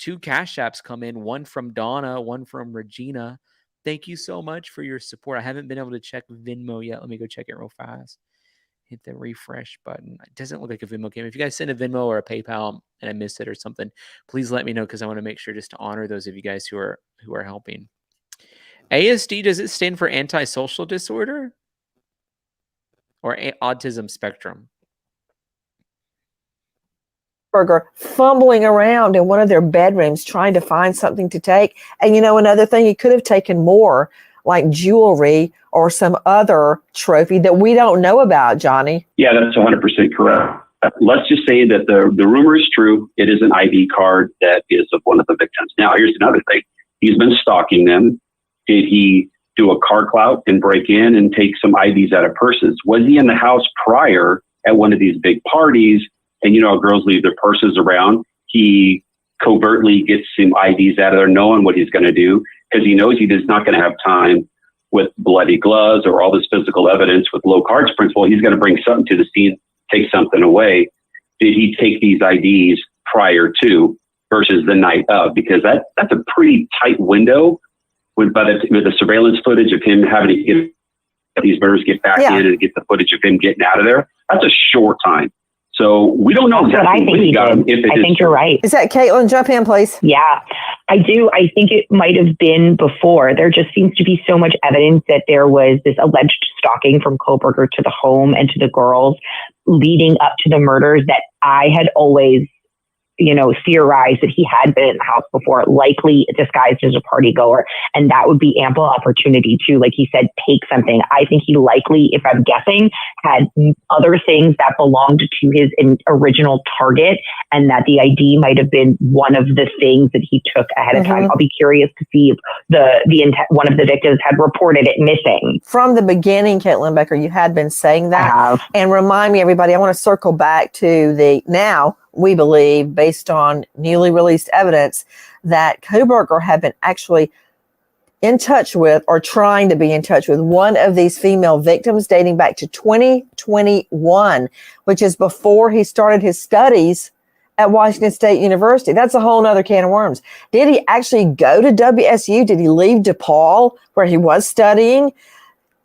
2 Cash Apps come in, one from Donna, one from Regina. Thank you so much for your support. I haven't been able to check Venmo yet. Let me go check it real fast. Hit the refresh button. It doesn't look like a Venmo came. If you guys send a Venmo or a PayPal and I missed it or something, please let me know, because I want to make sure just to honor those of you guys who are helping. ASD, does it stand for antisocial disorder or autism spectrum? Fumbling around in one of their bedrooms trying to find something to take. And another thing, he could have taken more, like jewelry or some other trophy that we don't know about, Johnny. Yeah, that's 100% correct. Let's just say that the rumor is true. It is an ID card that is of one of the victims. Now, here's another thing. He's been stalking them. Did he do a car clout and break in and take some IDs out of purses? Was he in the house prior at one of these big parties? And girls leave their purses around. He covertly gets some IDs out of there, knowing what he's going to do, because he knows he's not going to have time with bloody gloves or all this physical evidence with low cards principle. He's going to bring something to the scene, take something away. Did he take these IDs prior to versus the night of? Because that's a pretty tight window with the surveillance footage of him having to get these murders, get back in and get the footage of him getting out of there. That's a short time. So we don't know exactly when he got him. I think you're right. Is that Caitlin? Jump in, please. Yeah, I do. I think it might have been before. There just seems to be so much evidence that there was this alleged stalking from Kohberger to the home and to the girls leading up to the murders that I had always, theorized that he had been in the house before, likely disguised as a party goer. And that would be ample opportunity to, like he said, take something. I think he likely, if I'm guessing, had other things that belonged to his original target, and that the ID might have been one of the things that he took ahead of time. I'll be curious to see if one of the victims had reported it missing. From the beginning, Caitlin Becker, you had been saying that. I have. And remind me, everybody, I want to circle back to now we believe, based on newly released evidence, that Kohberger had been actually in touch with, or trying to be in touch with, one of these female victims dating back to 2021, which is before he started his studies at Washington State University. That's a whole nother can of worms. Did he actually go to WSU? Did he leave DePaul, where he was studying,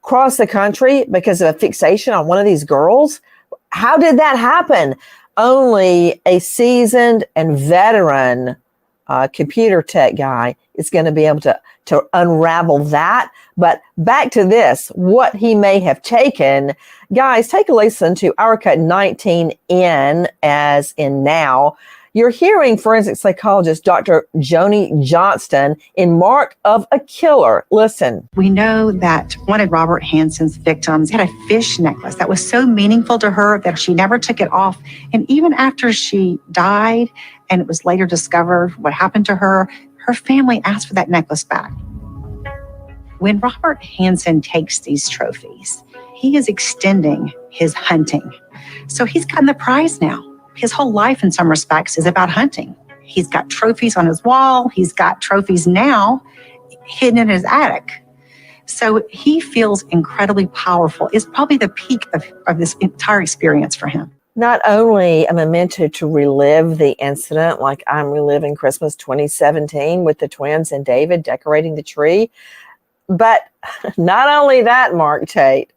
cross the country because of a fixation on one of these girls? How did that happen? Only a seasoned and veteran computer tech guy is going to be able to unravel that. But back to this, what he may have taken. Guys, take a listen to our cut 19N, as in now. You're hearing forensic psychologist Dr. Joni Johnston in Mark of a Killer. Listen. We know that one of Robert Hansen's victims had a fish necklace that was so meaningful to her that she never took it off. And even after she died, and it was later discovered what happened to her, her family asked for that necklace back. When Robert Hansen takes these trophies, he is extending his hunting. So he's gotten the prize now. His whole life, in some respects, is about hunting. He's got trophies on his wall. He's got trophies now hidden in his attic. So he feels incredibly powerful. It's probably the peak of this entire experience for him. Not only a memento to relive the incident, like I'm reliving Christmas 2017 with the twins and David decorating the tree, but not only that, Mark Tate,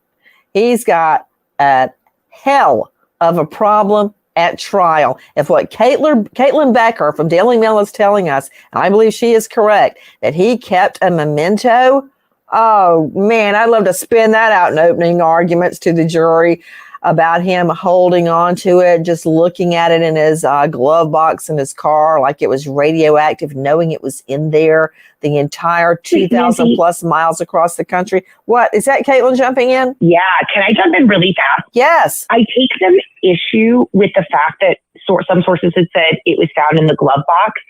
he's got a hell of a problem at trial. If what Caitlin Becker from Daily Mail is telling us, and I believe she is correct, that he kept a memento, oh man, I'd love to spin that out in opening arguments to the jury about him holding on to it, just looking at it in his glove box in his car like it was radioactive, knowing it was in there the entire 2,000 plus miles across the country. What is that, Caitlin, jumping in? Yeah, can I jump in really fast? Yes. I take some issue with the fact that some sources had said it was found in the glove box.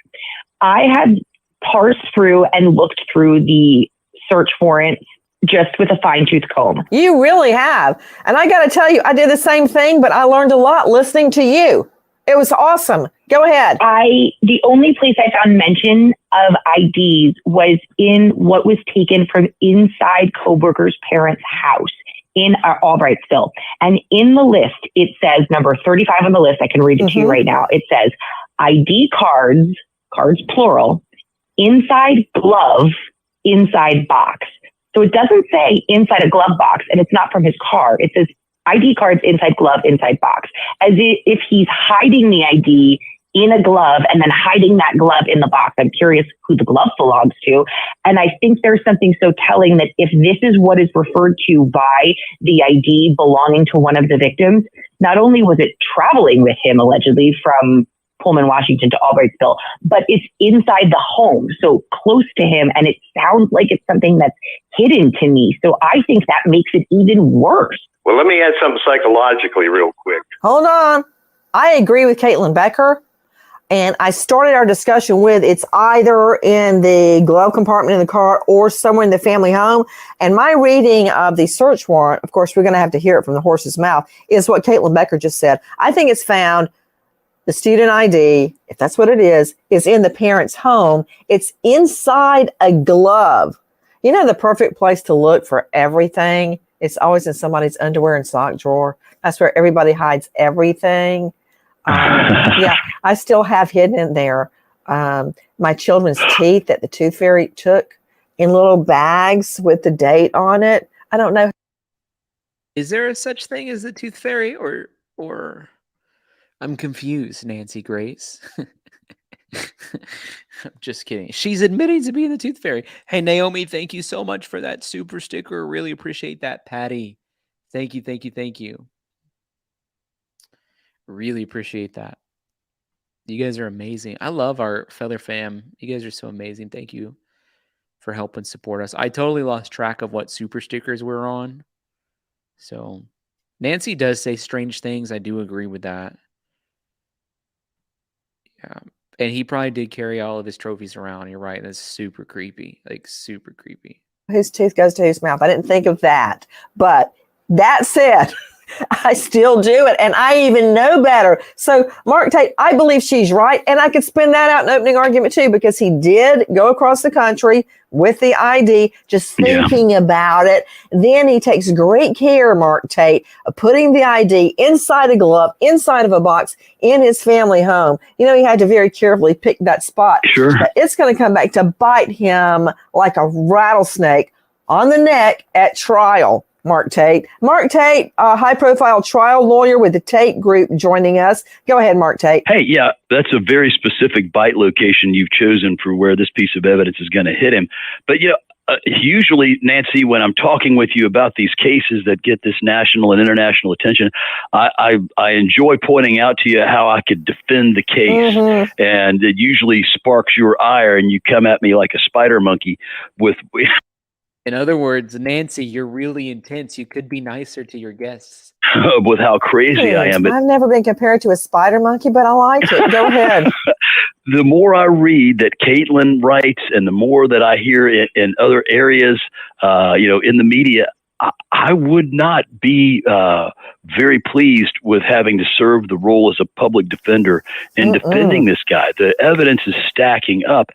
I had parsed through and looked through the search warrants just with a fine-tooth comb. You really have. And I got to tell you, I did the same thing, but I learned a lot listening to you. It was awesome. Go ahead. The only place I found mention of IDs was in what was taken from inside Kohberger's parents' house in Albrightsville. And in the list, it says number 35 on the list. I can read it to you right now. It says ID cards plural, inside glove, inside box. So it doesn't say inside a glove box, and it's not from his car. It says ID cards inside glove, inside box, as if he's hiding the ID in a glove and then hiding that glove in the box. I'm curious who the glove belongs to. And I think there's something so telling that if this is what is referred to by the ID belonging to one of the victims, not only was it traveling with him allegedly from Pullman, Washington to Albrightsville, but it's inside the home, so close to him, and it sounds like it's something that's hidden to me. So I think that makes it even worse. Well, let me add something psychologically real quick. Hold on. I agree with Caitlin Becker, and I started our discussion with it's either in the glove compartment in the car or somewhere in the family home. And my reading of the search warrant, of course, we're going to have to hear it from the horse's mouth, is what Caitlin Becker just said. I think it's found. The student ID, if that's what it is in the parent's home. It's inside a glove. You know, the perfect place to look for everything, it's always in somebody's underwear and sock drawer. That's where everybody hides everything. Yeah, I still have hidden in there my children's teeth that the tooth fairy took in little bags with the date on it. I don't know. Is there a such thing as the tooth fairy, or I'm confused, Nancy Grace? I'm just kidding. She's admitting to being the tooth fairy. Hey, Naomi, thank you so much for that super sticker. Really appreciate that, Patty. Thank you, thank you, thank you. Really appreciate that. You guys are amazing. I love our Feather fam. You guys are so amazing. Thank you for helping support us. I totally lost track of what super stickers we're on. So Nancy does say strange things. I do agree with that. Yeah. And he probably did carry all of his trophies around. You're right. That's super creepy. Like super creepy. Whose tooth goes to whose mouth? I didn't think of that. But that said, I still do it, and I even know better. So, Mark Tate, I believe she's right, and I could spin that out in opening argument too, because he did go across the country with the ID, just thinking about it. Then he takes great care, Mark Tate, of putting the ID inside a glove, inside of a box, in his family home. You know, he had to very carefully pick that spot. Sure. But it's going to come back to bite him like a rattlesnake on the neck at trial. Mark Tate. Mark Tate, a high-profile trial lawyer with the Tate Group, joining us. Go ahead, Mark Tate. Hey, yeah, that's a very specific bite location you've chosen for where this piece of evidence is going to hit him. But, you know, usually, Nancy, when I'm talking with you about these cases that get this national and international attention, I enjoy pointing out to you how I could defend the case. And it usually sparks your ire, and you come at me like a spider monkey with... In other words, Nancy, you're really intense. You could be nicer to your guests. with how crazy I am. But I've never been compared to a spider monkey, but I like it. Go ahead. The more I read that Caitlin writes, and the more that I hear in other areas, you know, in the media, I would not be very pleased with having to serve the role as a public defender in defending this guy. The evidence is stacking up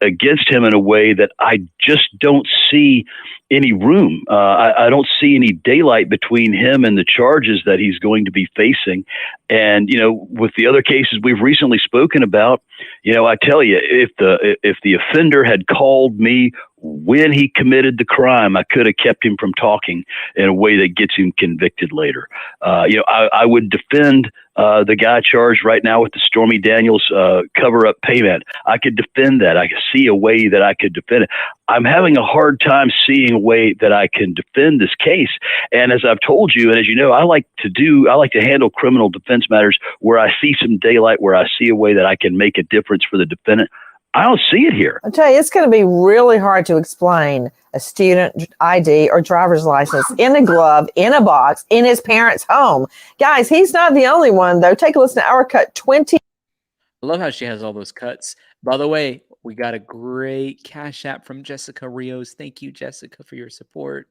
against him in a way that I just don't see any room. I don't see any daylight between him and the charges that he's going to be facing. And, you know, with the other cases we've recently spoken about, you know, I tell you, if the offender had called me when he committed the crime, I could have kept him from talking in a way that gets him convicted later. You know, I would defend the guy charged right now with the Stormy Daniels cover-up payment. I could defend that. I could see a way that I could defend it. I'm having a hard time seeing a way that I can defend this case. And as I've told you, and as you know, I like to handle criminal defense matters where I see some daylight, where I see a way that I can make a difference for the defendant. I don't see it here. I'll tell you, it's going to be really hard to explain a student ID or driver's license in a glove, in a box, in his parents' home. Guys, he's not the only one, though. Take a listen to our cut 20. I love how she has all those cuts. By the way, we got a great Cash App from Jessica Rios. Thank you, Jessica, for your support.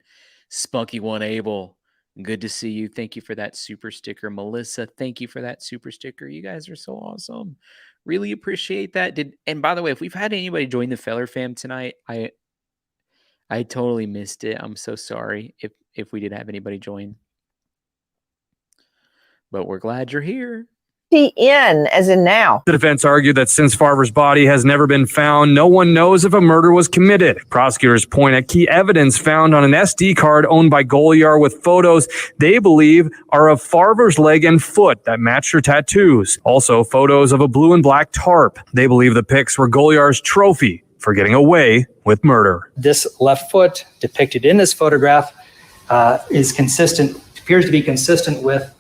Spunky One Abel, good to see you. Thank you for that super sticker. Melissa, thank you for that super sticker. You guys are so awesome. Really appreciate that. And by the way, if we've had anybody join the Feller fam tonight, I totally missed it. I'm so sorry if we did have anybody join. But we're glad you're here. In, as in now. The defense argued that since Farver's body has never been found, no one knows if a murder was committed. Prosecutors point at key evidence found on an SD card owned by Goliar with photos they believe are of Farver's leg and foot that match her tattoos. Also, photos of a blue and black tarp. They believe the pics were Goliar's trophy for getting away with murder. This left foot depicted in this photograph appears to be consistent with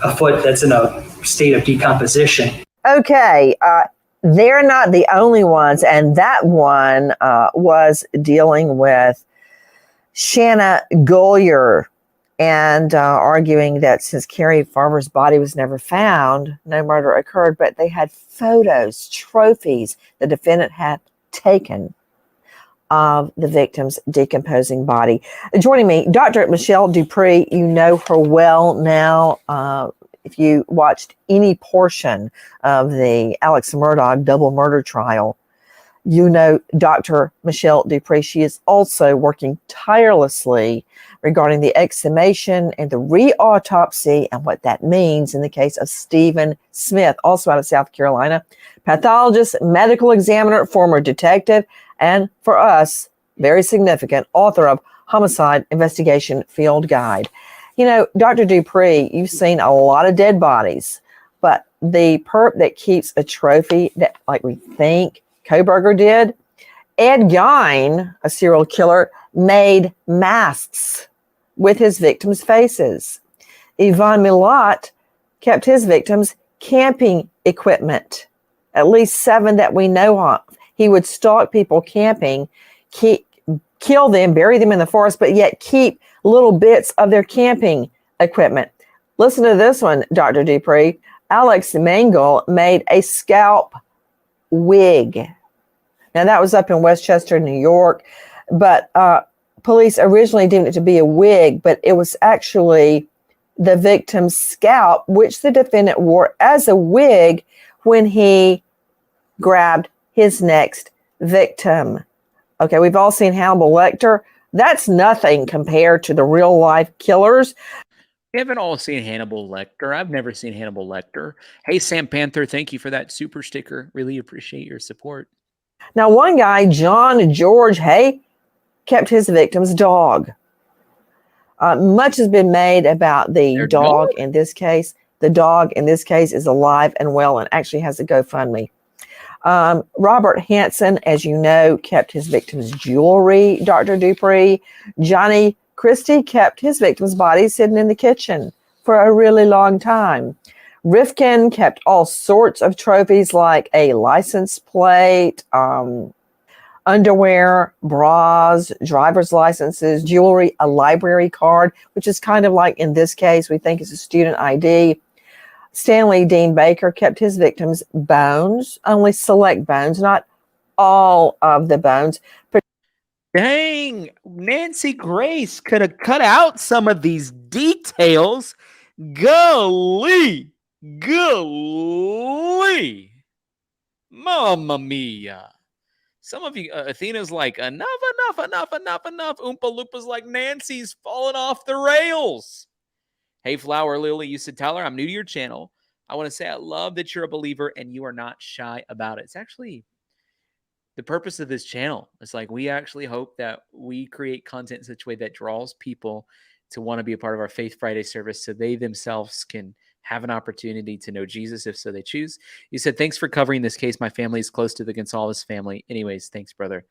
a foot that's in a state of decomposition. Okay, they're not the only ones, and that one was dealing with Shanna Goliar and arguing that since Carrie Farver's body was never found, no murder occurred, but they had photos, trophies the defendant had taken of the victim's decomposing body. Joining me, Dr. Michelle Dupree. You know her well now. If you watched any portion of the Alex Murdaugh double murder trial, You know, Dr. Michelle Dupree, she is also working tirelessly regarding the exhumation and the re-autopsy and what that means in the case of Stephen Smith, also out of South Carolina. Pathologist, medical examiner, former detective, and for us, very significant, author of Homicide Investigation Field Guide. You know, Dr. Dupree, you've seen a lot of dead bodies, but the perp that keeps a trophy that, like we think Kohberger did, Ed Gein, a serial killer, made masks with his victims' faces. Ivan Milat kept his victims' camping equipment, at least 7 that we know of. He would stalk people camping, kill them, bury them in the forest, but yet keep little bits of their camping equipment. Listen to this one, Dr. Dupree. Alex Mangle made a scalp wig. Now, that was up in Westchester, New York, but police originally deemed it to be a wig, but it was actually the victim's scalp, which the defendant wore as a wig when he grabbed his next victim. Okay, we've all seen Hannibal Lecter. That's nothing compared to the real life killers. We haven't all seen Hannibal Lecter. I've never seen Hannibal Lecter. Hey, Sam Panther, thank you for that super sticker. Really appreciate your support. Now, one guy, John George Hay, kept his victim's dog. Much has been made about the dog in this case. The dog in this case is alive and well and actually has a GoFundMe. Robert Hansen, as you know, kept his victim's jewelry, Dr. Dupree. Johnny Christie kept his victim's bodies hidden in the kitchen for a really long time. Rifkin kept all sorts of trophies like a license plate, underwear, bras, driver's licenses, jewelry, a library card, which is kind of like in this case, we think it's a student ID. Stanley Dean Baker kept his victims' bones, only select bones, not all of the bones. Dang, Nancy Grace could have cut out some of these details. Golly, mamma mia. Some of you, Athena's like, enough. Oompa Loopa's like, Nancy's falling off the rails. Hey, Flower Lily, you said, Tyler, I'm new to your channel. I want to say I love that you're a believer and you are not shy about it. It's actually the purpose of this channel. It's like we actually hope that we create content in such a way that draws people to want to be a part of our Faith Friday service so they themselves can have an opportunity to know Jesus if so they choose. You said, thanks for covering this case. My family is close to the Gonzalez family. Anyways, thanks, brother.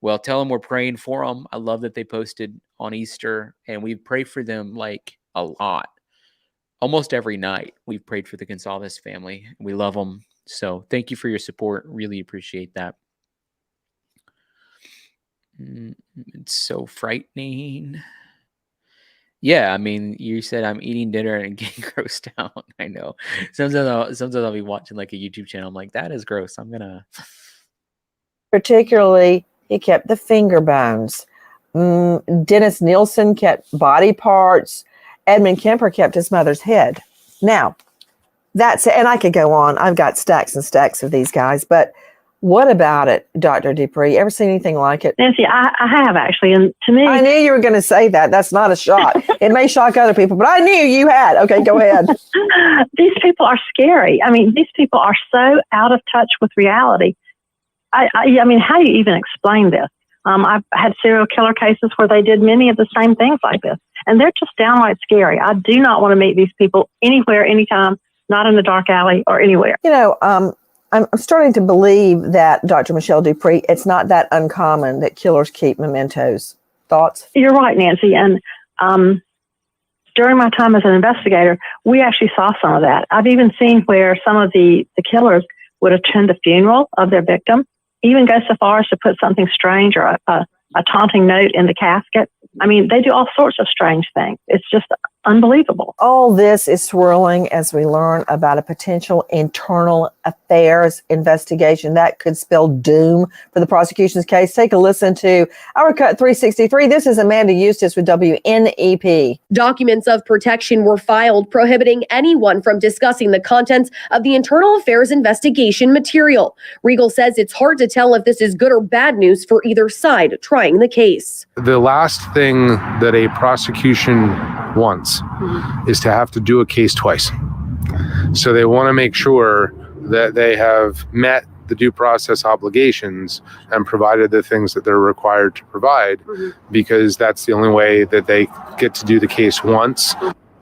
Well, tell them we're praying for them. I love that they posted on Easter, and we pray for them like a lot. Almost every night we've prayed for the Gonzalez family. We love them. So thank you for your support. Really appreciate that. It's so frightening. Yeah, I mean, you said I'm eating dinner and getting grossed out. I know. Sometimes I'll be watching like a YouTube channel. I'm like, that is gross. I'm gonna. Particularly, he kept the finger bones. Dennis Nielsen kept body parts. Edmund Kemper kept his mother's head. Now, that's it. And I could go on. I've got stacks and stacks of these guys. But what about it, Dr. Dupree? Ever seen anything like it? Nancy, I have actually. And to me, I knew you were going to say that. That's not a shot. It may shock other people, but I knew you had. Okay, go ahead. These people are scary. I mean, these people are so out of touch with reality. I mean, how do you even explain this? I've had serial killer cases where they did many of the same things like this, and they're just downright scary. I do not want to meet these people anywhere, anytime, not in the dark alley or anywhere. You know, I'm starting to believe that, Dr. Michelle Dupree, it's not that uncommon that killers keep mementos. Thoughts? You're right, Nancy. And during my time as an investigator, we actually saw some of that. I've even seen where some of the killers would attend the funeral of their victim, even go so far as to put something strange or a taunting note in the casket. I mean, they do all sorts of strange things. It's just unbelievable. All this is swirling as we learn about a potential internal affairs investigation that could spell doom for the prosecution's case. Take a listen to our Cut 363. This is Amanda Eustace with WNEP. Documents of protection were filed prohibiting anyone from discussing the contents of the internal affairs investigation material. Regal says it's hard to tell if this is good or bad news for either side trying the case. The last thing that a prosecution wants is to have to do a case twice. So they want to make sure that they have met the due process obligations and provided the things that they're required to provide, because that's the only way that they get to do the case once.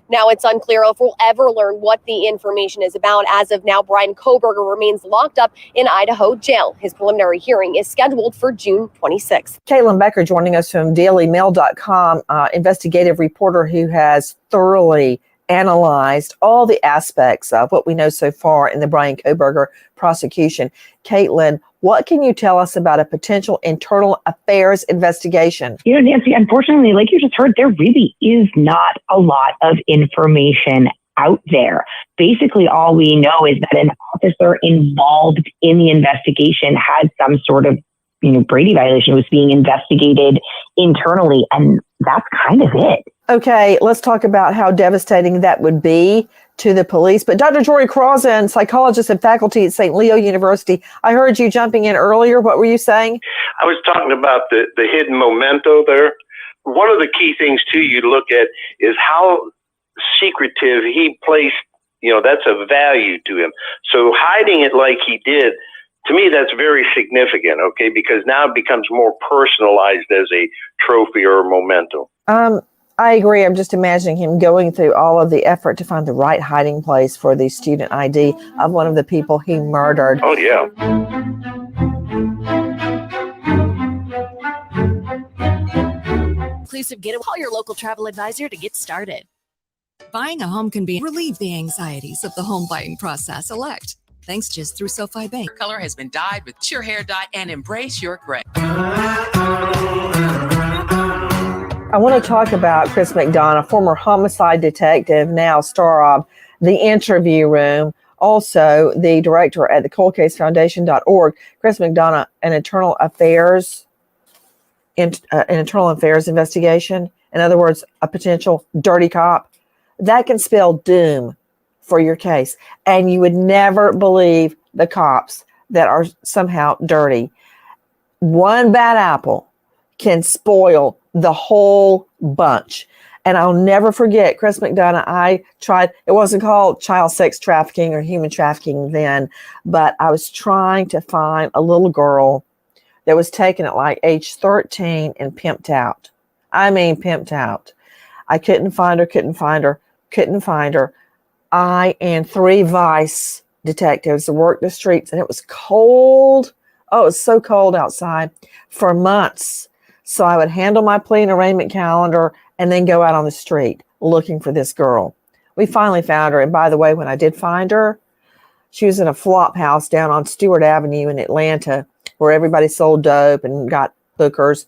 Now it's unclear if we'll ever learn what the information is about. As of now, Bryan Kohberger remains locked up in Idaho jail. His preliminary hearing is scheduled for June 26th. Caitlin Becker joining us from dailymail.com, investigative reporter who has thoroughly analyzed all the aspects of what we know so far in the Bryan Kohberger prosecution. Caitlin, what can you tell us about a potential internal affairs investigation? You know, Nancy, unfortunately, like you just heard, there really is not a lot of information out there. Basically, all we know is that an officer involved in the investigation had some sort of, Brady violation, was being investigated internally, and that's kind of it. Okay, let's talk about how devastating that would be to the police. But Dr. Jory Crozan, psychologist and faculty at St. Leo University, I heard you jumping in earlier. What were you saying? I was talking about the hidden memento there. One of the key things, too, you look at is how secretive he placed, that's a value to him. So hiding it like he did, to me, that's very significant, okay, because now it becomes more personalized as a trophy or a memento. I agree. I'm just imagining him going through all of the effort to find the right hiding place for the student ID of one of the people he murdered. Oh, yeah. Inclusive getaway. Call your local travel advisor to get started. Buying a home can relieve the anxieties of the home buying process. Elect. Thanks just through SoFi Bank. Color has been dyed with your hair dye and embrace your gray. I want to talk about Chris McDonough, former homicide detective, now star of The Interview Room, also the director at the coldcasefoundation.org. Chris McDonough, an internal affairs investigation. In other words, a potential dirty cop. That can spell doom for your case. And you would never believe the cops that are somehow dirty. One bad apple can spoil the whole bunch. And I'll never forget Chris McDonough. I tried, it wasn't called child sex trafficking or human trafficking then, but I was trying to find a little girl that was taken at like age 13 and pimped out. I mean, pimped out. I couldn't find her. I and 3 Vice detectives worked the streets, and it was cold. Oh, it was so cold outside for months. So I would handle my plea and arraignment calendar and then go out on the street looking for this girl. We finally found her. And by the way, when I did find her, she was in a flop house down on Stewart Avenue in Atlanta where everybody sold dope and got hookers.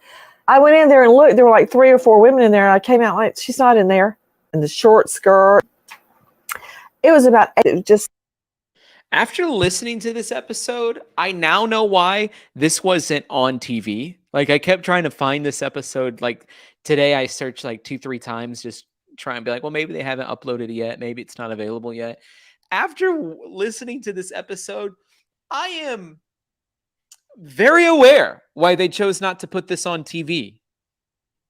I went in there and looked. There were like 3 or 4 women in there. And I came out like, she's not in there. In the short skirt. It was just. After listening to this episode, I now know why this wasn't on TV. Like, I kept trying to find this episode. Like, today I searched like 2-3 times, just trying to be like, well, maybe they haven't uploaded it yet. Maybe it's not available yet. After listening to this episode, I am very aware why they chose not to put this on TV.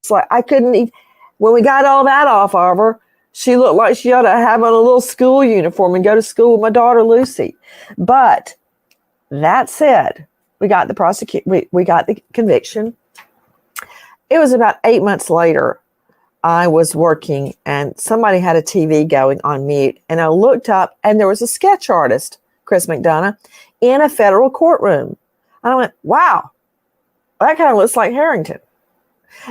It's like, I couldn't even, when we got all that off of her, she looked like she ought to have on a little school uniform and go to school with my daughter, Lucy. But that said, we got the we got the conviction. It was about 8 months later. I was working and somebody had a TV going on mute, and I looked up and there was a sketch artist, Chris McDonough, in a federal courtroom. And I went, wow, that kind of looks like Harrington.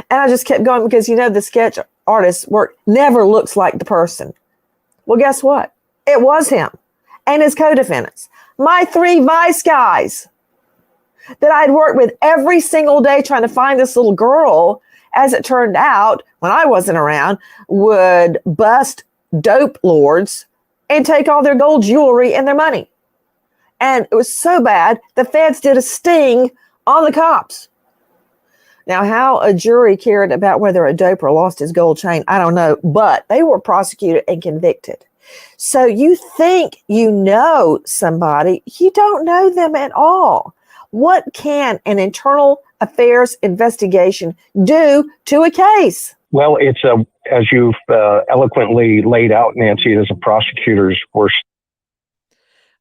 And I just kept going because, the sketch artist's work never looks like the person. Well, guess what? It was him and his co-defendants. My 3 Vice guys that I'd worked with every single day trying to find this little girl. as it turned out, when I wasn't around, would bust dope lords and take all their gold jewelry and their money. And it was so bad, the feds did a sting on the cops. Now, how a jury cared about whether a doper lost his gold chain, I don't know, but they were prosecuted and convicted. So you think you know somebody, you don't know them at all. What can an internal affairs investigation do to a case? Well, it's as you've eloquently laid out, Nancy, it is a prosecutor's worst.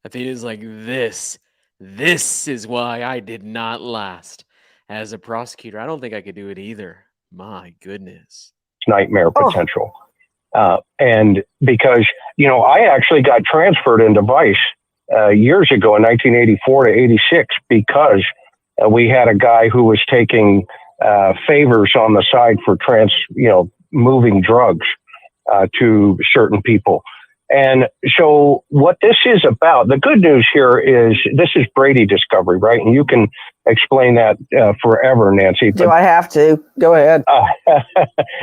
I think it's like this. This is why I did not last as a prosecutor. I don't think I could do it either. My goodness. Nightmare potential. And because, I actually got transferred into Vice years ago in 1984 to 86 because we had a guy who was taking favors on the side for moving drugs to certain people. And so what this is about, the good news here is this is Brady discovery, right? And you can explain that forever, Nancy. Do I have to? Go ahead.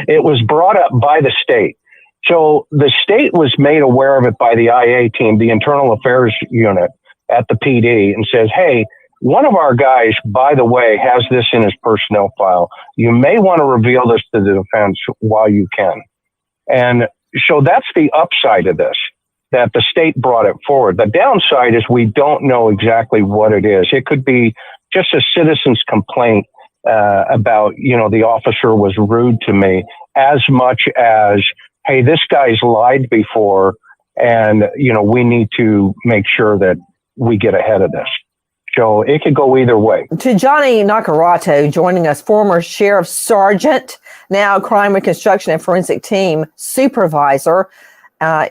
It was brought up by the state. So the state was made aware of it by the IA team, the internal affairs unit at the PD, and says, hey, one of our guys, by the way, has this in his personnel file. You may want to reveal this to the defense while you can. And so that's the upside of this, that the state brought it forward. The downside is we don't know exactly what it is. It could be just a citizen's complaint about, the officer was rude to me, as much as, hey, this guy's lied before, and, we need to make sure that we get ahead of this. So it could go either way. To Johnny Naccarato, joining us, former Sheriff Sergeant, now Crime Reconstruction and Forensic Team Supervisor.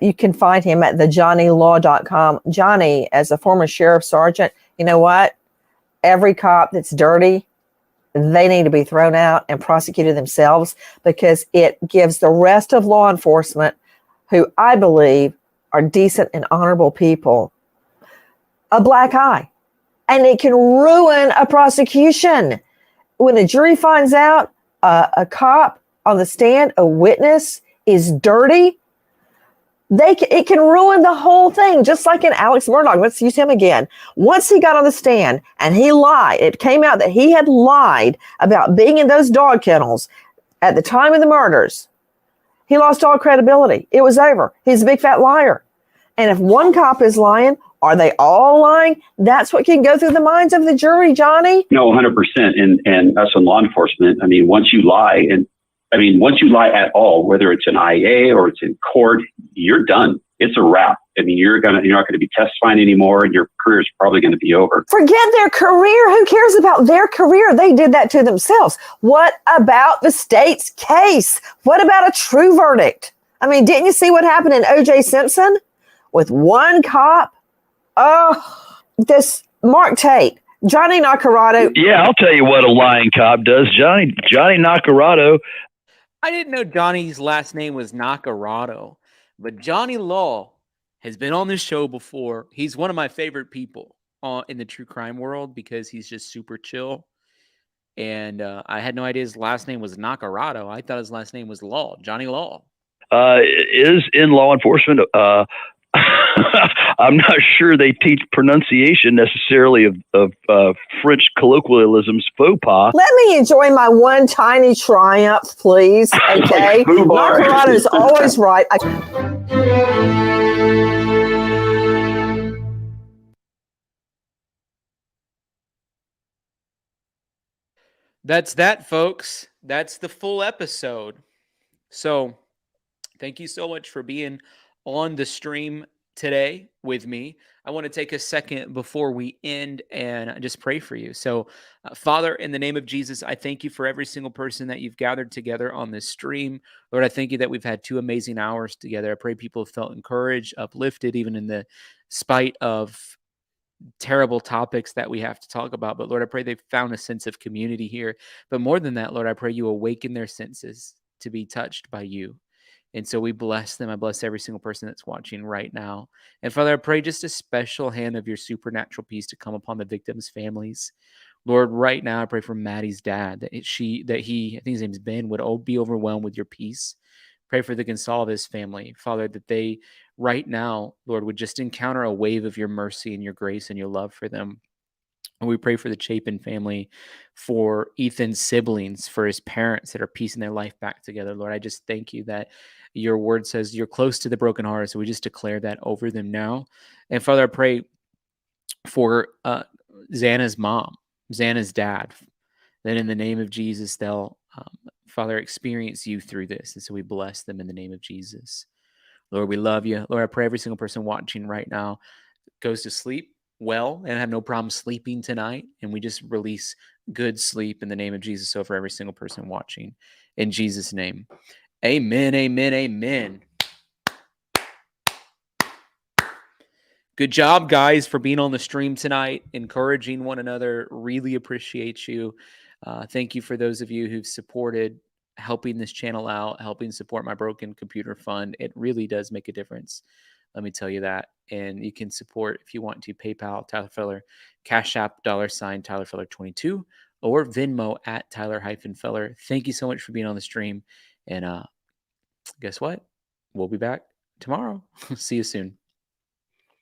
You can find him at thejohnnylaw.com. Johnny, as a former Sheriff Sergeant, you know what? Every cop that's dirty, they need to be thrown out and prosecuted themselves, because it gives the rest of law enforcement, who I believe are decent and honorable people, a black eye. And it can ruin a prosecution. When a jury finds out a cop on the stand, a witness, is dirty, it can ruin the whole thing, just like in Alex Murdaugh. Let's use him again. Once he got on the stand and he lied, it came out that he had lied about being in those dog kennels at the time of the murders. He lost all credibility. It was over. He's a big fat liar. And if one cop is lying, are they all lying? That's what can go through the minds of the jury, Johnny. No, 100%. And us in law enforcement, once you lie, once you lie at all, whether it's an IA or it's in court, you're done. It's a wrap. You're not going to be testifying anymore, and your career is probably going to be over. Forget their career. Who cares about their career? They did that to themselves. What about the state's case? What about a true verdict? Didn't you see what happened in O.J. Simpson with one cop? Oh, this Mark Tate, Johnny Naccarato. Yeah, I'll tell you what a lying cop does. Johnny Naccarato. I didn't know Johnny's last name was Naccarato, but Johnny Law has been on this show before. He's one of my favorite people in the true crime world because he's just super chill. And I had no idea his last name was Naccarato. I thought his last name was Law, Johnny Law. Is in law enforcement. I'm not sure they teach pronunciation necessarily of French colloquialisms, faux pas. Let me enjoy my one tiny triumph, please. Okay, Naccarato is always right. That's that, folks. That's the full episode. So thank you so much for being on the stream today with me. I want to take a second before we end and just pray for you. So, Father, in the name of Jesus, I thank you for every single person that you've gathered together on this stream. Lord, I thank you that we've had 2 amazing hours together. I pray people have felt encouraged, uplifted, even in the spite of terrible topics that we have to talk about. But Lord, I pray they've found a sense of community here. But more than that, Lord, I pray you awaken their senses to be touched by you. And so we bless them. I bless every single person that's watching right now. And Father, I pray just a special hand of your supernatural peace to come upon the victims' families. Lord, right now I pray for Maddie's dad, that he, I think his name's Ben, would be overwhelmed with your peace. Pray for the Gonsalves family, Father, that they right now, Lord, would just encounter a wave of your mercy and your grace and your love for them. And we pray for the Chapin family, for Ethan's siblings, for his parents that are piecing their life back together. Lord, I just thank you that your word says you're close to the brokenhearted. So we just declare that over them now. And Father, I pray for Xana's mom, Xana's dad, that in the name of Jesus, they'll, Father, experience you through this. And so we bless them in the name of Jesus. Lord, we love you. Lord, I pray every single person watching right now goes to sleep well and have no problem sleeping tonight. And we just release good sleep in the name of Jesus over every single person watching. In Jesus' name, amen, amen, amen. Good job, guys, for being on the stream tonight, encouraging one another. Really appreciate you. Thank you for those of you who've supported helping this channel out, helping support my Broken Computer Fund. It really does make a difference. Let me tell you that. And you can support, if you want to, PayPal, Tyler Feller, Cash App, $, Tyler Feller 22, or Venmo at Tyler-Feller. Thank you so much for being on the stream. And guess what? We'll be back tomorrow. See you soon.